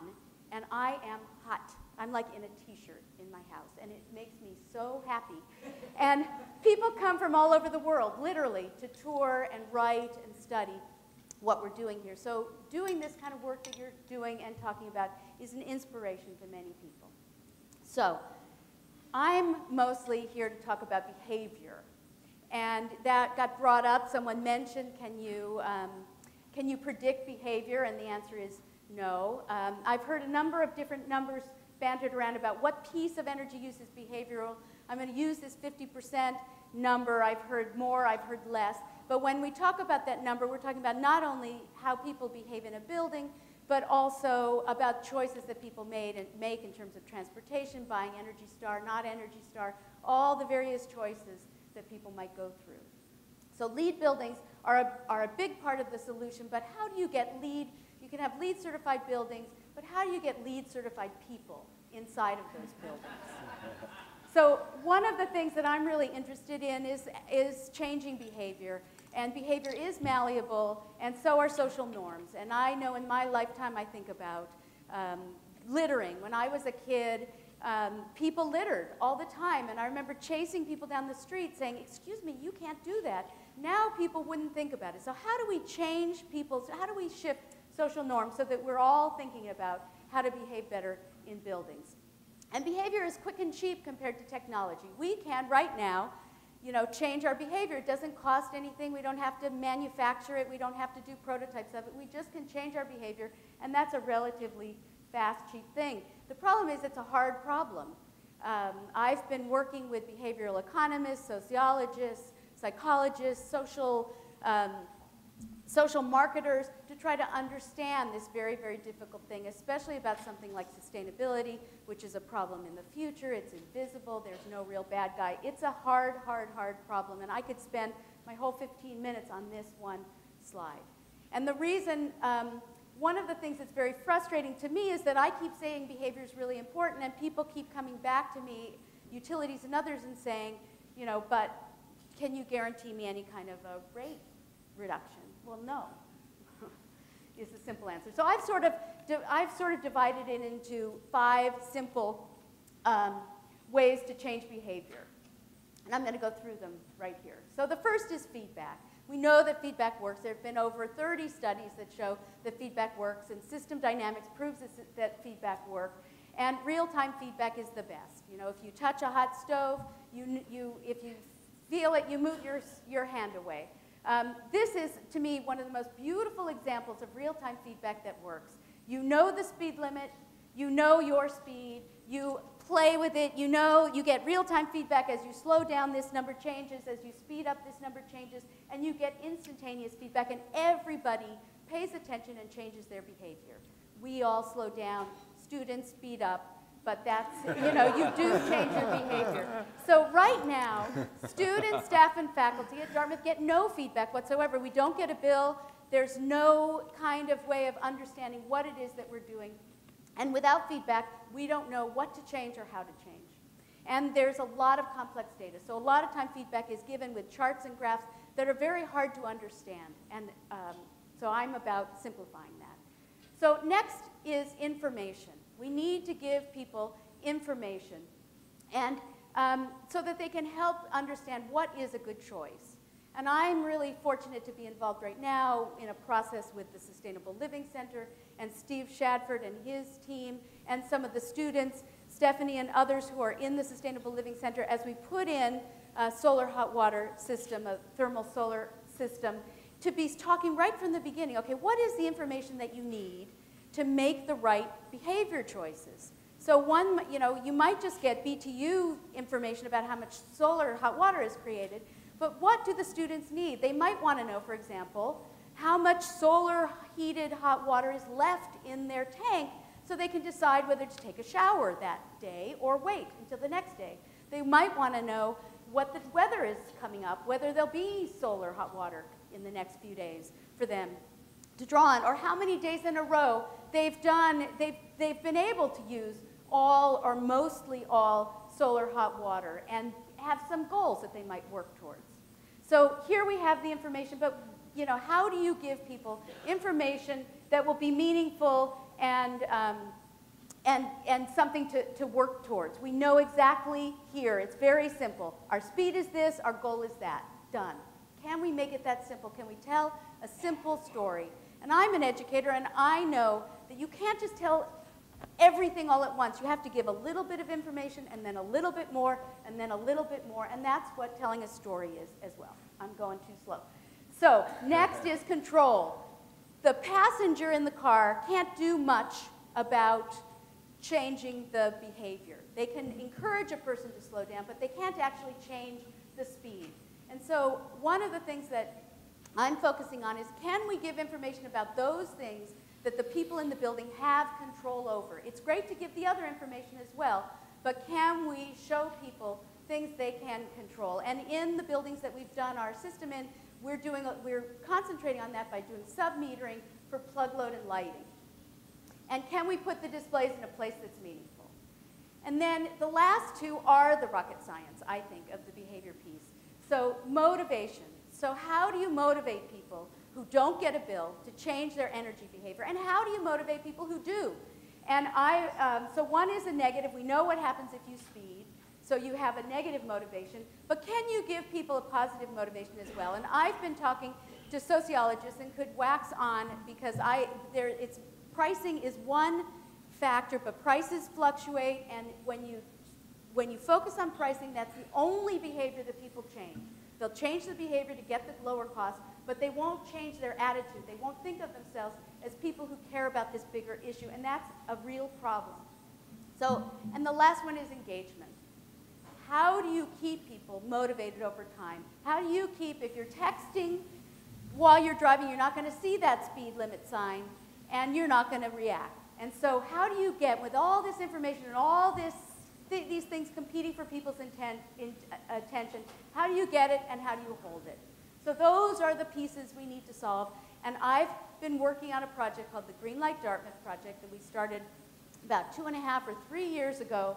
and I am hot. I'm like in a t-shirt in my house, and it makes me so happy. And people come from all over the world, literally, to tour and write and study what we're doing here. So doing this kind of work that you're doing and talking about is an inspiration to many people. So I'm mostly here to talk about behavior. And that got brought up. Someone mentioned, can you predict behavior? And the answer is no. I've heard a number of different numbers bantered around about what piece of energy use is behavioral. I'm going to use this 50% number. I've heard more, I've heard less. But when we talk about that number, we're talking about not only how people behave in a building, but also about choices that people make in terms of transportation, buying Energy Star, not Energy Star, all the various choices that people might go through. So LEED buildings are a big part of the solution, but how do you get LEED? You can have LEED certified buildings, but how do you get LEED certified people inside of those buildings? So one of the things that I'm really interested in is changing behavior. And behavior is malleable, and so are social norms. And I know in my lifetime I think about littering. When I was a kid, people littered all the time. And I remember chasing people down the street saying, excuse me, you can't do that. Now people wouldn't think about it. So how do we change how do we shift social norms so that we're all thinking about how to behave better in buildings? And behavior is quick and cheap compared to technology. We can, right now, change our behavior. It doesn't cost anything. We don't have to manufacture it. We don't have to do prototypes of it. We just can change our behavior, and that's a relatively fast, cheap thing. The problem is it's a hard problem. I've been working with behavioral economists, sociologists, psychologists, social marketers to try to understand this very, very difficult thing, especially about something like sustainability, which is a problem in the future. It's invisible. There's no real bad guy. It's a hard, hard, hard problem, and I could spend my whole 15 minutes on this one slide. And the reason, one of the things that's very frustrating to me is that I keep saying behavior is really important, and people keep coming back to me, utilities and others, and saying, you know, but can you guarantee me any kind of a rate reduction? Well, no, is the simple answer. So I've sort of divided it into 5 simple ways to change behavior. And I'm going to go through them right here. So the first is feedback. We know that feedback works. There have been over 30 studies that show that feedback works, and system dynamics proves that feedback works. And real-time feedback is the best. You know, if you touch a hot stove, if you feel it, you move your hand away. This is, to me, one of the most beautiful examples of real-time feedback that works. You know the speed limit, you know your speed, you play with it, you know you get real-time feedback. As you slow down, this number changes. As you speed up, this number changes. And you get instantaneous feedback, and everybody pays attention and changes their behavior. We all slow down, students speed up, but that's, you know, you do change your behavior. So right now, students, staff, and faculty at Dartmouth get no feedback whatsoever. We don't get a bill. There's no kind of way of understanding what it is that we're doing. And without feedback, we don't know what to change or how to change. And there's a lot of complex data. So a lot of time feedback is given with charts and graphs that are very hard to understand. And so I'm about simplifying that. So next is information. We need to give people information, and so that they can help understand what is a good choice. And I'm really fortunate to be involved right now in a process with the Sustainable Living Center and Steve Shadford and his team and some of the students, Stephanie and others who are in the Sustainable Living Center, as we put in a solar hot water system, a thermal solar system, to be talking right from the beginning, okay, what is the information that you need to make the right behavior choices? So one, you know, you might just get BTU information about how much solar hot water is created, but what do the students need? They might want to know, for example, how much solar heated hot water is left in their tank so they can decide whether to take a shower that day or wait until the next day. They might want to know what the weather is coming up, whether there'll be solar hot water in the next few days for them to draw on, or how many days in a row they've been able to use all or mostly all solar hot water and have some goals that they might work towards. So here we have the information, but you know, how do you give people information that will be meaningful and something to work towards? We know exactly here. It's very simple. Our speed is this, our goal is that. Done. Can we make it that simple? Can we tell a simple story? And I'm an educator, and I know that you can't just tell everything all at once. You have to give a little bit of information, and then a little bit more, and then a little bit more, and that's what telling a story is as well. I'm going too slow. So next is control. The passenger in the car can't do much about changing the behavior. They can encourage a person to slow down, but they can't actually change the speed. And so one of the things that I'm focusing on is, can we give information about those things that the people in the building have control over? It's great to give the other information as well, but can we show people things they can control? And in the buildings that we've done our system in, we're concentrating on that by doing sub-metering for plug load and lighting. And can we put the displays in a place that's meaningful? And then the last two are the rocket science, I think, of the behavior piece. So motivation. So how do you motivate people who don't get a bill to change their energy behavior? And how do you motivate people who do? And so one is a negative. We know what happens if you speed. So you have a negative motivation. But can you give people a positive motivation as well? And I've been talking to sociologists and could wax on, because pricing is one factor, but prices fluctuate. And when you focus on pricing, that's the only behavior that people change. They'll change the behavior to get the lower cost, but they won't change their attitude. They won't think of themselves as people who care about this bigger issue, and that's a real problem. So, and the last one is engagement. How do you keep people motivated over time? How do you keep, if you're texting while you're driving, you're not going to see that speed limit sign, and you're not going to react. And so how do you get, with all this information and all these things competing for people's attention, how do you get it and how do you hold it? So those are the pieces we need to solve. And I've been working on a project called the Greenlight Dartmouth project that we started about 2.5 or 3 years ago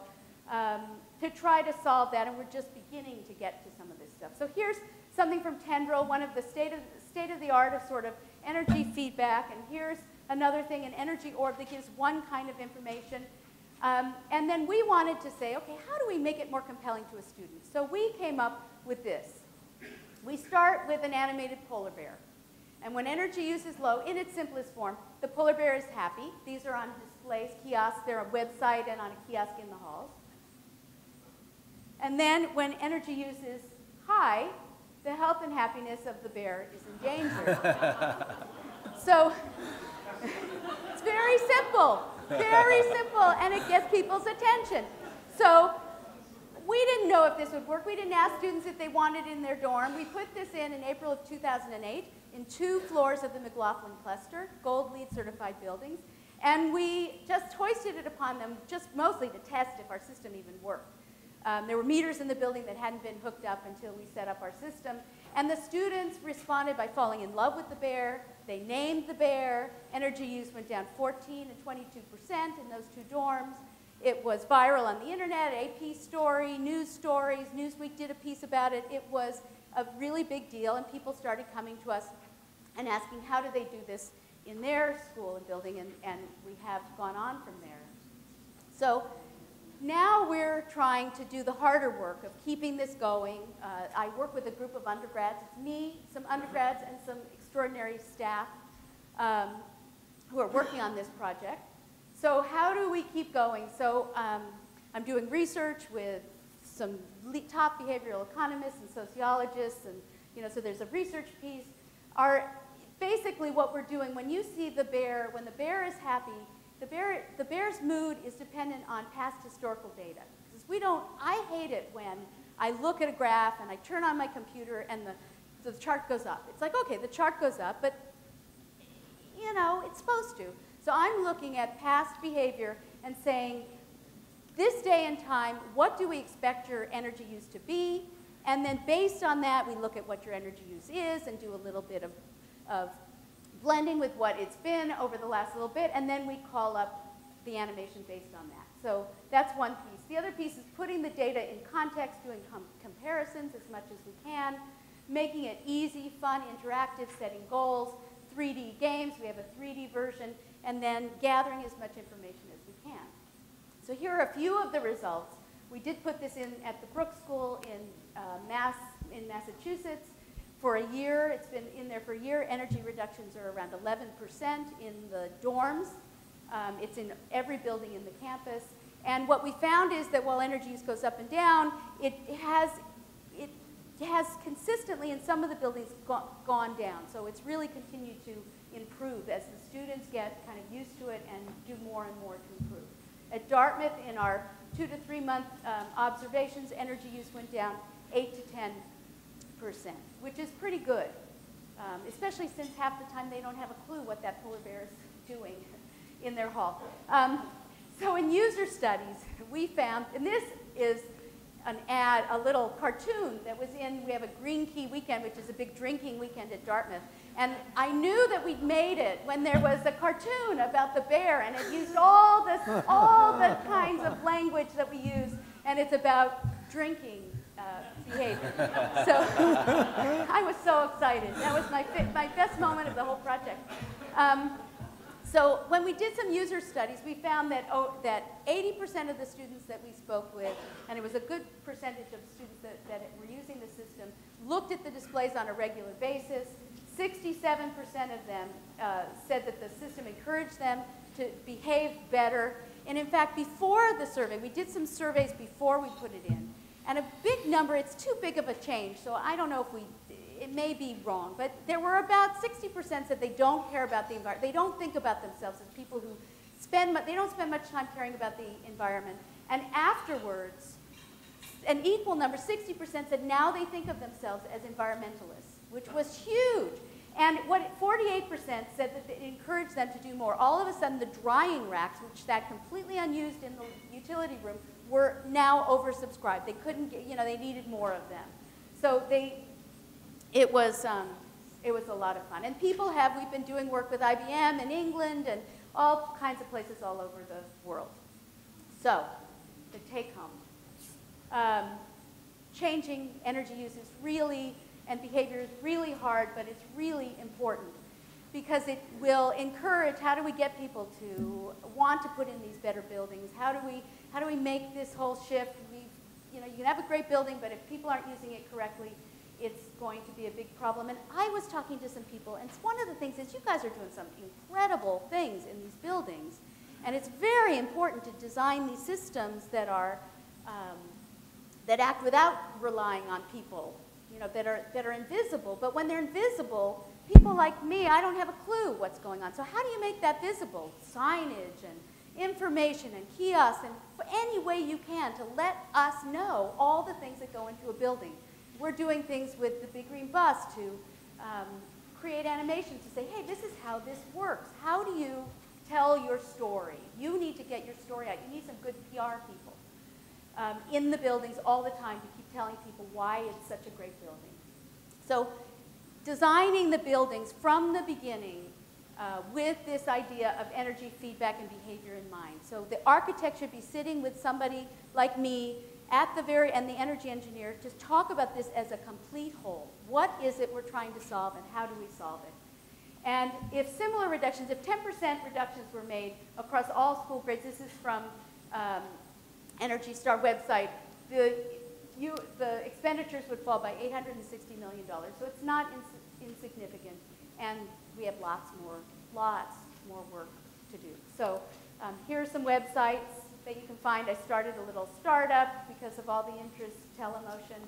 to try to solve that, and we're just beginning to get to some of this stuff. So here's something from Tendril, one of the state-of-the-art of sort of energy feedback, and here's another thing, an energy orb that gives one kind of information. And then we wanted to say, okay, how do we make it more compelling to a student? So we came up with this. We start with an animated polar bear. And when energy use is low, in its simplest form, the polar bear is happy. These are on displays, kiosks. They're a website and on a kiosk in the halls. And then when energy use is high, the health and happiness of the bear is endangered. So it's very simple, and it gets people's attention. So we didn't know if this would work. We didn't ask students if they wanted it in their dorm. We put this in April of 2008 in 2 floors of the McLaughlin cluster, Gold LEED certified buildings. And we just hoisted it upon them, just mostly to test if our system even worked. There were meters in the building that hadn't been hooked up until we set up our system. And the students responded by falling in love with the bear. They named the bear. Energy use went down 14 and 22% in those 2 dorms. It was viral on the internet, AP story, news stories. Newsweek did a piece about it. It was a really big deal, and people started coming to us and asking how do they do this in their school and building, and we have gone on from there. So now we're trying to do the harder work of keeping this going. I work with a group of undergrads. It's me, some undergrads, and some extraordinary staff who are working on this project. So how do we keep going? So I'm doing research with some top behavioral economists and sociologists, and so there's a research piece. Basically what we're doing, when you see the bear, when the bear is happy, the bear's mood is dependent on past historical data. Because I hate it when I look at a graph and I turn on my computer and the chart goes up. It's like, okay, the chart goes up, but it's supposed to. So I'm looking at past behavior and saying, this day and time, what do we expect your energy use to be? And then based on that, we look at what your energy use is and do a little bit of blending with what it's been over the last little bit, and then we call up the animation based on that. So that's one piece. The other piece is putting the data in context, doing comparisons as much as we can, making it easy, fun, interactive, setting goals, 3D games. We have a 3D version, and then gathering as much information as we can. So here are a few of the results. We did put this in at the Brooks School in Massachusetts. For a year, it's been in there for a year. Energy reductions are around 11% in the dorms. It's in every building in the campus. And what we found is that while energy use goes up and down, it has consistently in some of the buildings gone down. So it's really continued to improve as the students get kind of used to it and do more and more to improve. At Dartmouth, in our 2 to 3 month observations, energy use went down 8 to 10%, which is pretty good, especially since half the time they don't have a clue what that polar bear is doing in their hall. So in user studies, we found, and this is an ad, a little cartoon that was we have a Green Key weekend, which is a big drinking weekend at Dartmouth. And I knew that we'd made it when there was a cartoon about the bear, and it used all the kinds of language that we use, and it's about drinking behavior. So I was so excited. That was my best moment of the whole project. So when we did some user studies, we found that 80% of the students that we spoke with, and it was a good percentage of students that were using the system, looked at the displays on a regular basis. 67% of them said that the system encouraged them to behave better. And in fact, before the survey, we did some surveys before we put it in. And a big number, it's too big of a change, so I don't know if it may be wrong, but there were about 60% said they don't care about the environment. They don't think about themselves as people who they don't spend much time caring about the environment. And afterwards, an equal number, 60%, said now they think of themselves as environmentalists, which was huge. And what 48% said that it encouraged them to do more. All of a sudden, the drying racks, which sat completely unused in the utility room, were now oversubscribed. They couldn't get, they needed more of them. So it was a lot of fun. And we've been doing work with IBM in England and all kinds of places all over the world. So, the take home. Changing energy use is really, and behavior is really hard, but it's really important because it will encourage, how do we get people to want to put in these better buildings? How do we make this whole shift? You can have a great building, but if people aren't using it correctly, it's going to be a big problem. And I was talking to some people, and one of the things is you guys are doing some incredible things in these buildings, and it's very important to design these systems that are that act without relying on people, that are invisible. But when they're invisible, people like me, I don't have a clue what's going on. So how do you make that visible? Signage and information and kiosks and any way you can to let us know all the things that go into a building. We're doing things with the Big Green Bus to create animations to say, hey, this is how this works. How do you tell your story? You need to get your story out. You need some good PR people in the buildings all the time to keep telling people why it's such a great building. So designing the buildings from the beginning with this idea of energy feedback and behavior in mind. So the architect should be sitting with somebody like me at the and the energy engineer to talk about this as a complete whole. What is it we're trying to solve and how do we solve it? And if similar reductions, if 10% reductions were made across all school grades, this is from Energy Star website, the expenditures would fall by $860 million. So it's not insignificant. And we have lots more work to do. So here are some websites that you can find. I started a little startup because of all the interest, Telemotion,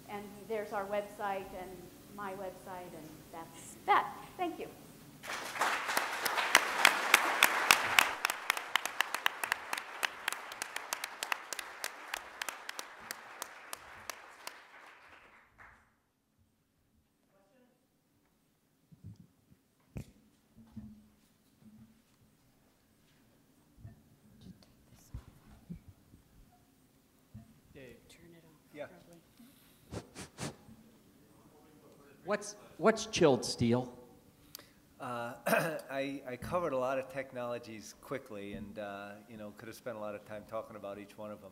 and there's our website and my website, and that's that. Thank you. Yeah. What's chilled steel? I covered a lot of technologies quickly and could have spent a lot of time talking about each one of them.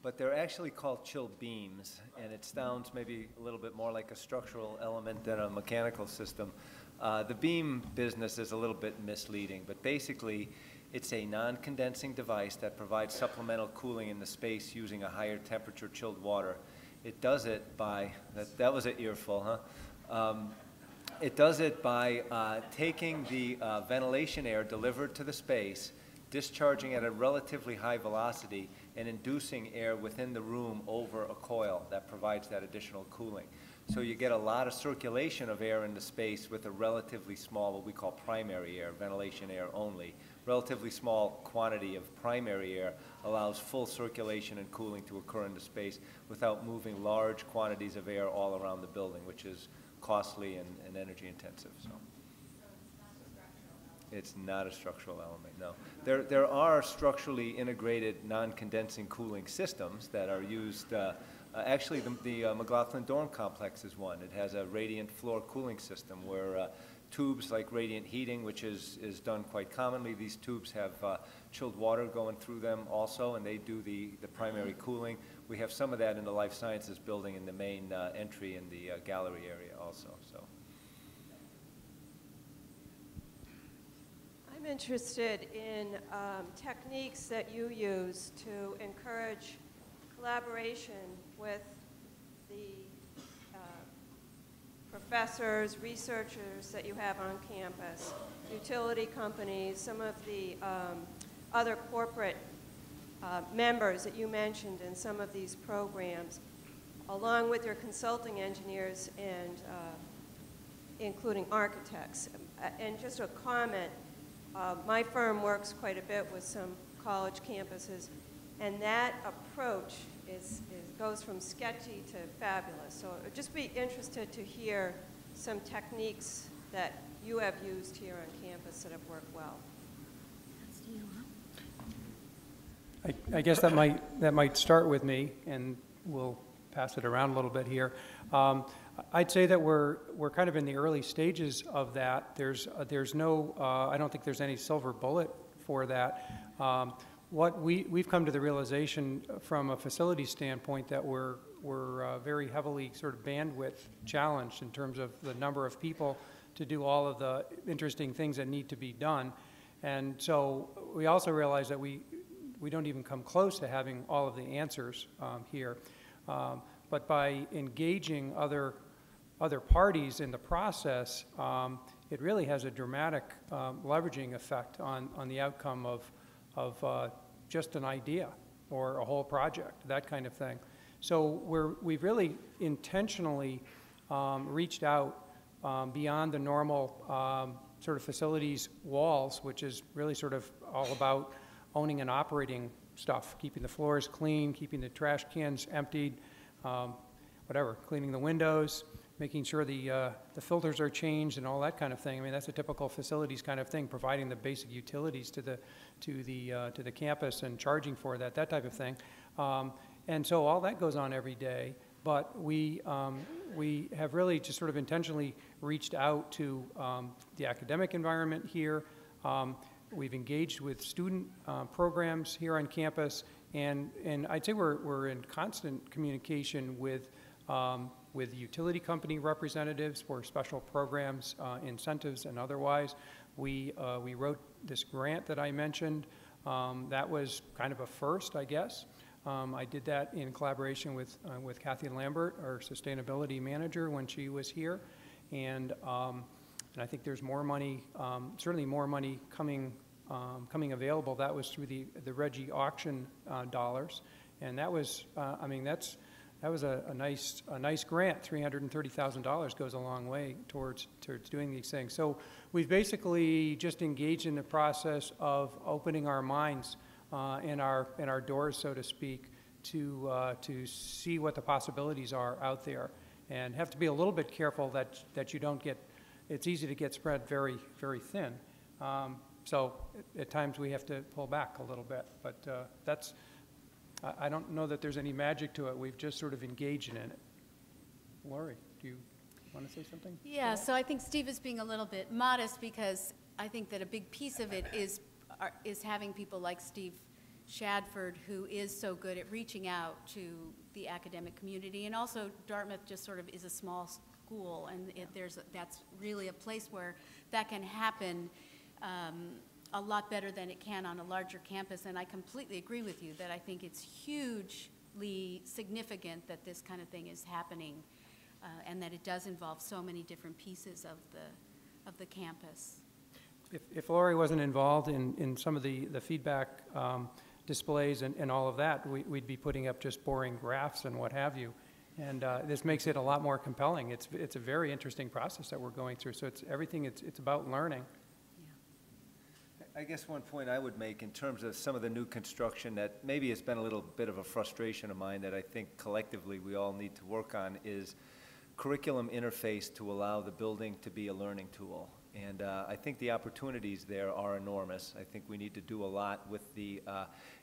But they're actually called chilled beams, and it sounds maybe a little bit more like a structural element than a mechanical system. The beam business is a little bit misleading, but basically it's a non-condensing device that provides supplemental cooling in the space using a higher temperature chilled water. It does it by, that was an earful, huh? It does it by taking the ventilation air delivered to the space, discharging at a relatively high velocity, and inducing air within the room over a coil that provides that additional cooling. So you get a lot of circulation of air in the space with a relatively small, what we call primary air, ventilation air only. Relatively small quantity of primary air allows full circulation and cooling to occur in the space without moving large quantities of air all around the building, which is costly and energy intensive. So it's not a structural element, no. There are structurally integrated non-condensing cooling systems that are used. Actually, the McLaughlin Dorm Complex is one. It has a radiant floor cooling system where tubes like radiant heating, which is done quite commonly. These tubes have chilled water going through them also, and they do the primary cooling. We have some of that in the life sciences building in the main entry in the gallery area also. So. I'm interested in techniques that you use to encourage collaboration with the professors, researchers that you have on campus, utility companies, some of the other corporate members that you mentioned in some of these programs, along with your consulting engineers and including architects. And just a comment, my firm works quite a bit with some college campuses, and that approach goes from sketchy to fabulous. So I'd just be interested to hear some techniques that you have used here on campus that have worked well. I guess that might start with me, and we'll pass it around a little bit here. I'd say that we're kind of in the early stages of that. There's no I don't think there's any silver bullet for that. What we've come to the realization from a facility standpoint that we're very heavily sort of bandwidth challenged in terms of the number of people to do all of the interesting things that need to be done. And so we also realize that we don't even come close to having all of the answers here. But by engaging other parties in the process, it really has a dramatic leveraging effect on the outcome of just an idea or a whole project, that kind of thing. So we've really intentionally reached out beyond the normal sort of facilities walls, which is really sort of all about owning and operating stuff, keeping the floors clean, keeping the trash cans emptied, whatever, cleaning the windows, making sure the filters are changed and all that kind of thing. I mean, that's a typical facilities kind of thing, providing the basic utilities to the campus and charging for that type of thing. And so all that goes on every day. But we have really just sort of intentionally reached out to the academic environment here. We've engaged with student programs here on campus, and I'd say we're in constant communication with utility company representatives for special programs, incentives, and otherwise. We wrote this grant that I mentioned. That was kind of a first, I guess. I did that in collaboration with Kathy Lambert, our sustainability manager, when she was here, and I think there's more money, certainly more money coming available. That was through the Reggie auction dollars, and that was, I mean, that was a nice grant. $330,000 goes a long way towards doing these things. So we've basically just engaged in the process of opening our minds and our doors, so to speak, to see what the possibilities are out there, and have to be a little bit careful that you don't get. It's easy to get spread very, very thin. So at times we have to pull back a little bit, but that's. I don't know that there's any magic to it. We've just sort of engaged in it. Lorie, do you want to say something? Yeah, so I think Steve is being a little bit modest, because I think that a big piece of it is having people like Steve Shadford, who is so good at reaching out to the academic community. And also Dartmouth just sort of is a small school, and that's really a place where that can happen a lot better than it can on a larger campus. And I completely agree with you that I think it's hugely significant that this kind of thing is happening, and that it does involve so many different pieces of the campus. If Lorie wasn't involved in some of the feedback displays and all of that, we'd be putting up just boring graphs and what have you. And this makes it a lot more compelling. It's a very interesting process that we're going through. So it's about learning. I guess one point I would make in terms of some of the new construction that maybe has been a little bit of a frustration of mine that I think collectively we all need to work on is curriculum interface to allow the building to be a learning tool. And I think the opportunities there are enormous. I think we need to do a lot with the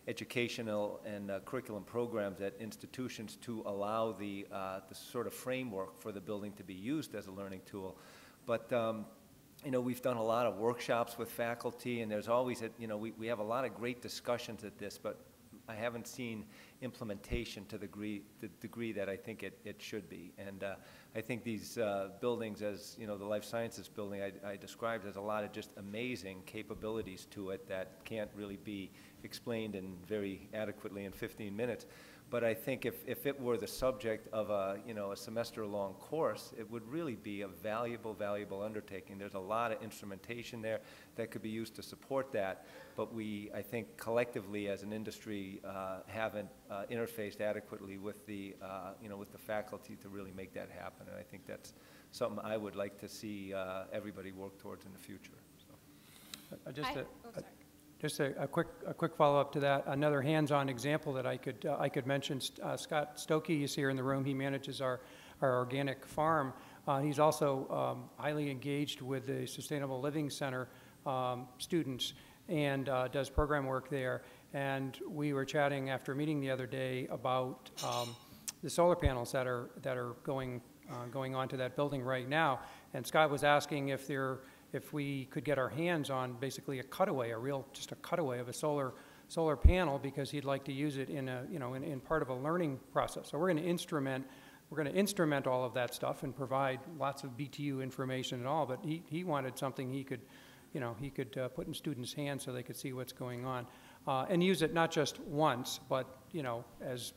educational and curriculum programs at institutions to allow the sort of framework for the building to be used as a learning tool. But you know, we've done a lot of workshops with faculty, and there's always, we have a lot of great discussions at this, but I haven't seen implementation to the degree that I think it should be. And I think these buildings, as the life sciences building I described, has a lot of just amazing capabilities to it that can't really be explained in very adequately in 15 minutes. But I think if it were the subject of a semester-long course, it would really be a valuable undertaking. There's a lot of instrumentation there that could be used to support that, but we, I think, collectively as an industry haven't interfaced adequately with the faculty to really make that happen. And I think that's something I would like to see everybody work towards in the future. So. Just a quick follow-up to that. Another hands-on example that I could mention. Scott Stokey is here in the room. He manages our organic farm. He's also highly engaged with the Sustainable Living Center students and does program work there. And we were chatting after a meeting the other day about the solar panels that are going onto that building right now. And Scott was asking if we could get our hands on basically a cutaway, just a cutaway of a solar panel, because he'd like to use it in part of a learning process. So we're going to instrument all of that stuff and provide lots of BTU information and all. But he wanted something he could put in students' hands so they could see what's going on, and use it not just once, but as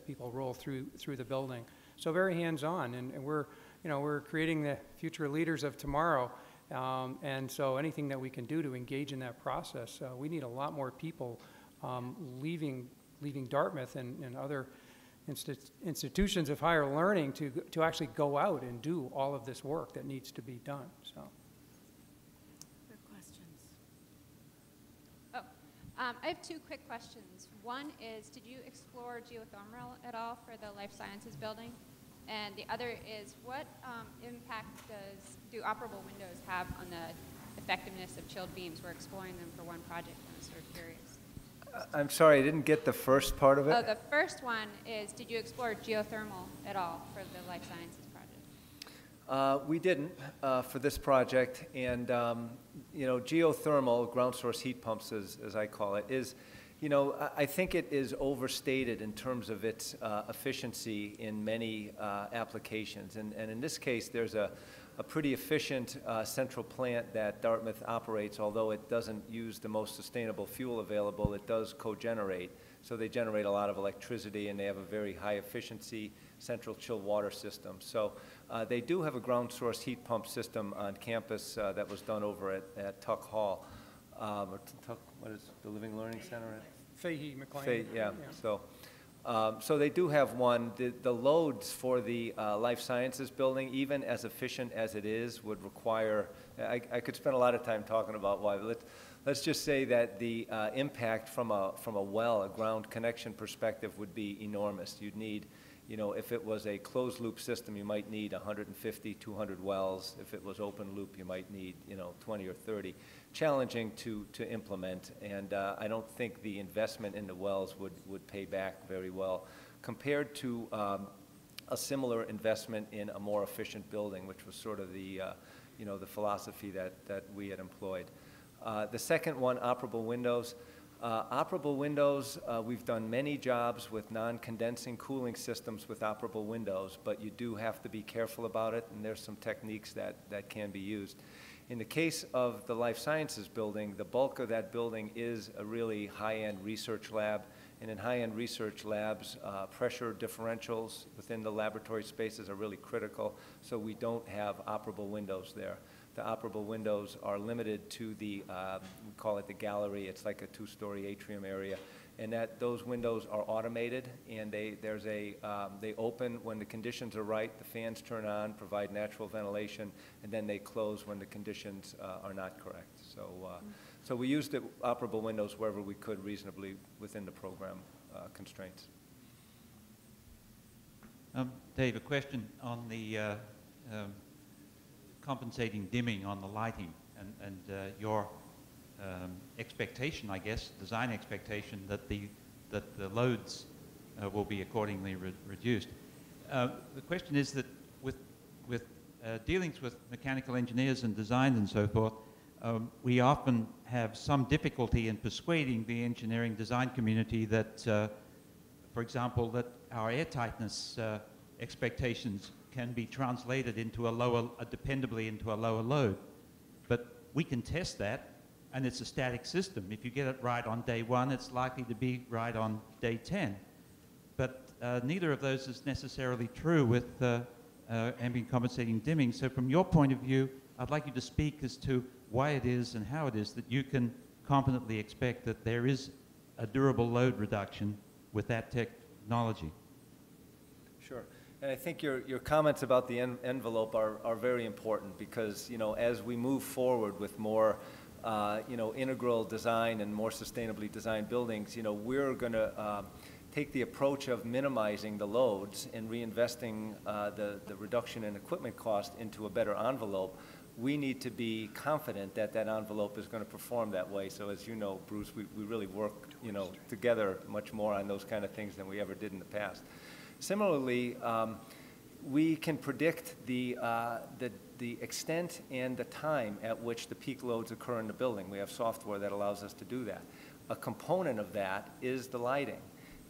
people roll through the building. So very hands-on, and we're creating the future leaders of tomorrow. And so anything that we can do to engage in that process, we need a lot more people leaving Dartmouth and other institutions of higher learning to actually go out and do all of this work that needs to be done. So. Other questions? Oh, I have two quick questions. One is, did you explore geothermal at all for the life sciences building? And the other is, what impact do operable windows have on the effectiveness of chilled beams? We're exploring them for one project, and I'm sort of curious. I'm sorry, I didn't get the first part of it. Oh, the first one is, did you explore geothermal at all for the life sciences project? We didn't for this project, and geothermal, ground source heat pumps, as I call it, is, I think it is overstated in terms of its efficiency in many applications. And in this case, there's a pretty efficient central plant that Dartmouth operates. Although it doesn't use the most sustainable fuel available, it does co-generate. So they generate a lot of electricity, and they have a very high efficiency central chilled water system. So they do have a ground source heat pump system on campus that was done over at Tuck Hall. What is the Living Learning Center at? Fahey McLean. Yeah. So they do have one. The loads for the life sciences building, even as efficient as it is, would require, I could spend a lot of time talking about why, but let's just say that the impact from a well, a ground connection perspective, would be enormous. You'd need, if it was a closed loop system, you might need 150, 200 wells. If it was open loop, you might need, 20 or 30. Challenging to implement, and I don't think the investment in the wells would pay back very well compared to a similar investment in a more efficient building, which was sort of the the philosophy that we had employed. The second one, operable windows. Operable windows, we've done many jobs with non-condensing cooling systems with operable windows, but you do have to be careful about it, and there's some techniques that can be used. In the case of the life sciences building, the bulk of that building is a really high-end research lab. And in high-end research labs, pressure differentials within the laboratory spaces are really critical, so we don't have operable windows there. The operable windows are limited to the, we call it the gallery. It's like a two-story atrium area. And those windows are automated, and they open when the conditions are right. The fans turn on, provide natural ventilation, and then they close when the conditions are not correct. So we used the operable windows wherever we could reasonably within the program constraints. Dave, a question on the compensating dimming on the lighting, and your expectation, I guess, design expectation that the loads will be accordingly reduced. The question is that with dealings with mechanical engineers and design and so forth, we often have some difficulty in persuading the engineering design community that, for example, that our air tightness expectations can be translated into dependably into a lower load. But we can test that, and it's a static system. If you get it right on day 1, it's likely to be right on day 10. But neither of those is necessarily true with ambient compensating dimming. So from your point of view, I'd like you to speak as to why it is and how it is that you can confidently expect that there is a durable load reduction with that technology. Sure. And I think your comments about the envelope are very important because, as we move forward with more integral design and more sustainably designed buildings, we're going to take the approach of minimizing the loads and reinvesting the reduction in equipment cost into a better envelope. We need to be confident that that envelope is going to perform that way. So as you know, Bruce, we really work, together much more on those kind of things than we ever did in the past. Similarly, we can predict the extent and the time at which the peak loads occur in the building. We have software that allows us to do that. A component of that is the lighting.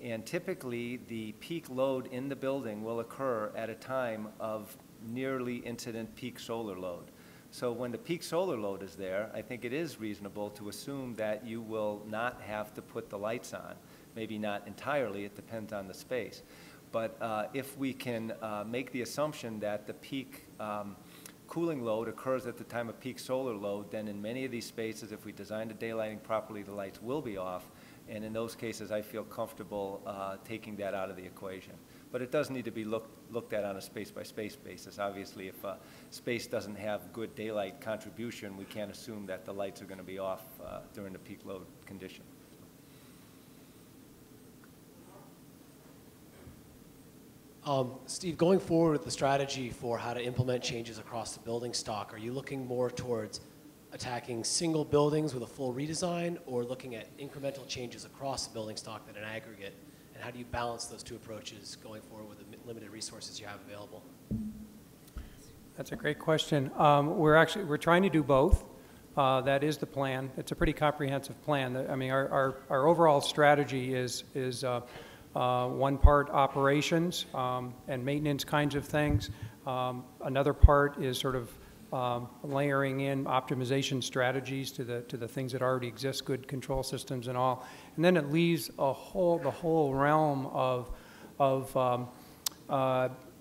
And typically, the peak load in the building will occur at a time of nearly incident peak solar load. So when the peak solar load is there, I think it is reasonable to assume that you will not have to put the lights on. Maybe not entirely, it depends on the space. But if we can make the assumption that the peak cooling load occurs at the time of peak solar load, then in many of these spaces, if we design the daylighting properly, the lights will be off. And in those cases, I feel comfortable taking that out of the equation. But it does need to be looked at on a space-by-space basis. Obviously, if a space doesn't have good daylight contribution, we can't assume that the lights are going to be off during the peak load condition. Steve, going forward with the strategy for how to implement changes across the building stock, are you looking more towards attacking single buildings with a full redesign, or looking at incremental changes across the building stock in an aggregate? And how do you balance those two approaches going forward with the limited resources you have available? That's a great question. We're trying to do both. That is the plan. It's a pretty comprehensive plan. I mean, our overall strategy is one part operations and maintenance kinds of things. Another part is sort of layering in optimization strategies to the things that already exist, good control systems and all. And then it leaves the whole realm of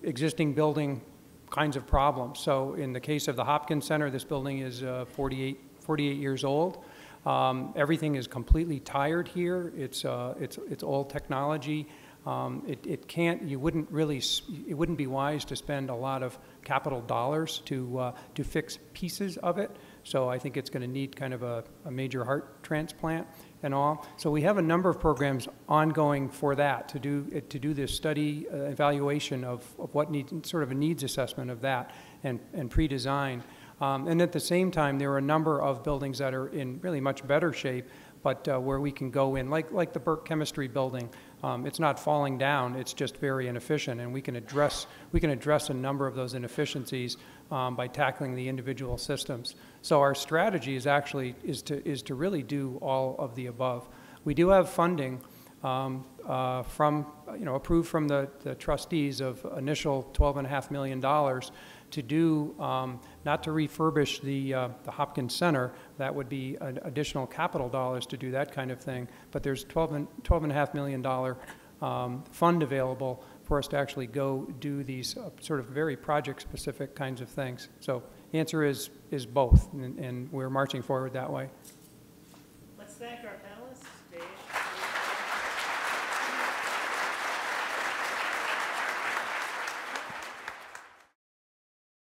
existing building kinds of problems. So in the case of the Hopkins Center, this building is 48 years old. Everything is completely tired here. It's old technology. It wouldn't be wise to spend a lot of capital dollars to fix pieces of it. So I think it's going to need kind of a major heart transplant and all. So we have a number of programs ongoing for that, to do this study evaluation of what needs, sort of a needs assessment of that and pre-design. And at the same time, there are a number of buildings that are in really much better shape, but where we can go in, like the Burke Chemistry building. It's not falling down, it's just very inefficient, and we can address a number of those inefficiencies by tackling the individual systems. So our strategy is actually to really do all of the above. We do have funding approved from the trustees of initial $12.5 million to do, not to refurbish the Hopkins Center. That would be additional capital dollars to do that kind of thing. But there's $12.5 million fund available for us to actually go do these sort of very project-specific kinds of things. So the answer is both, and we're marching forward that way. Let's thank our panelists.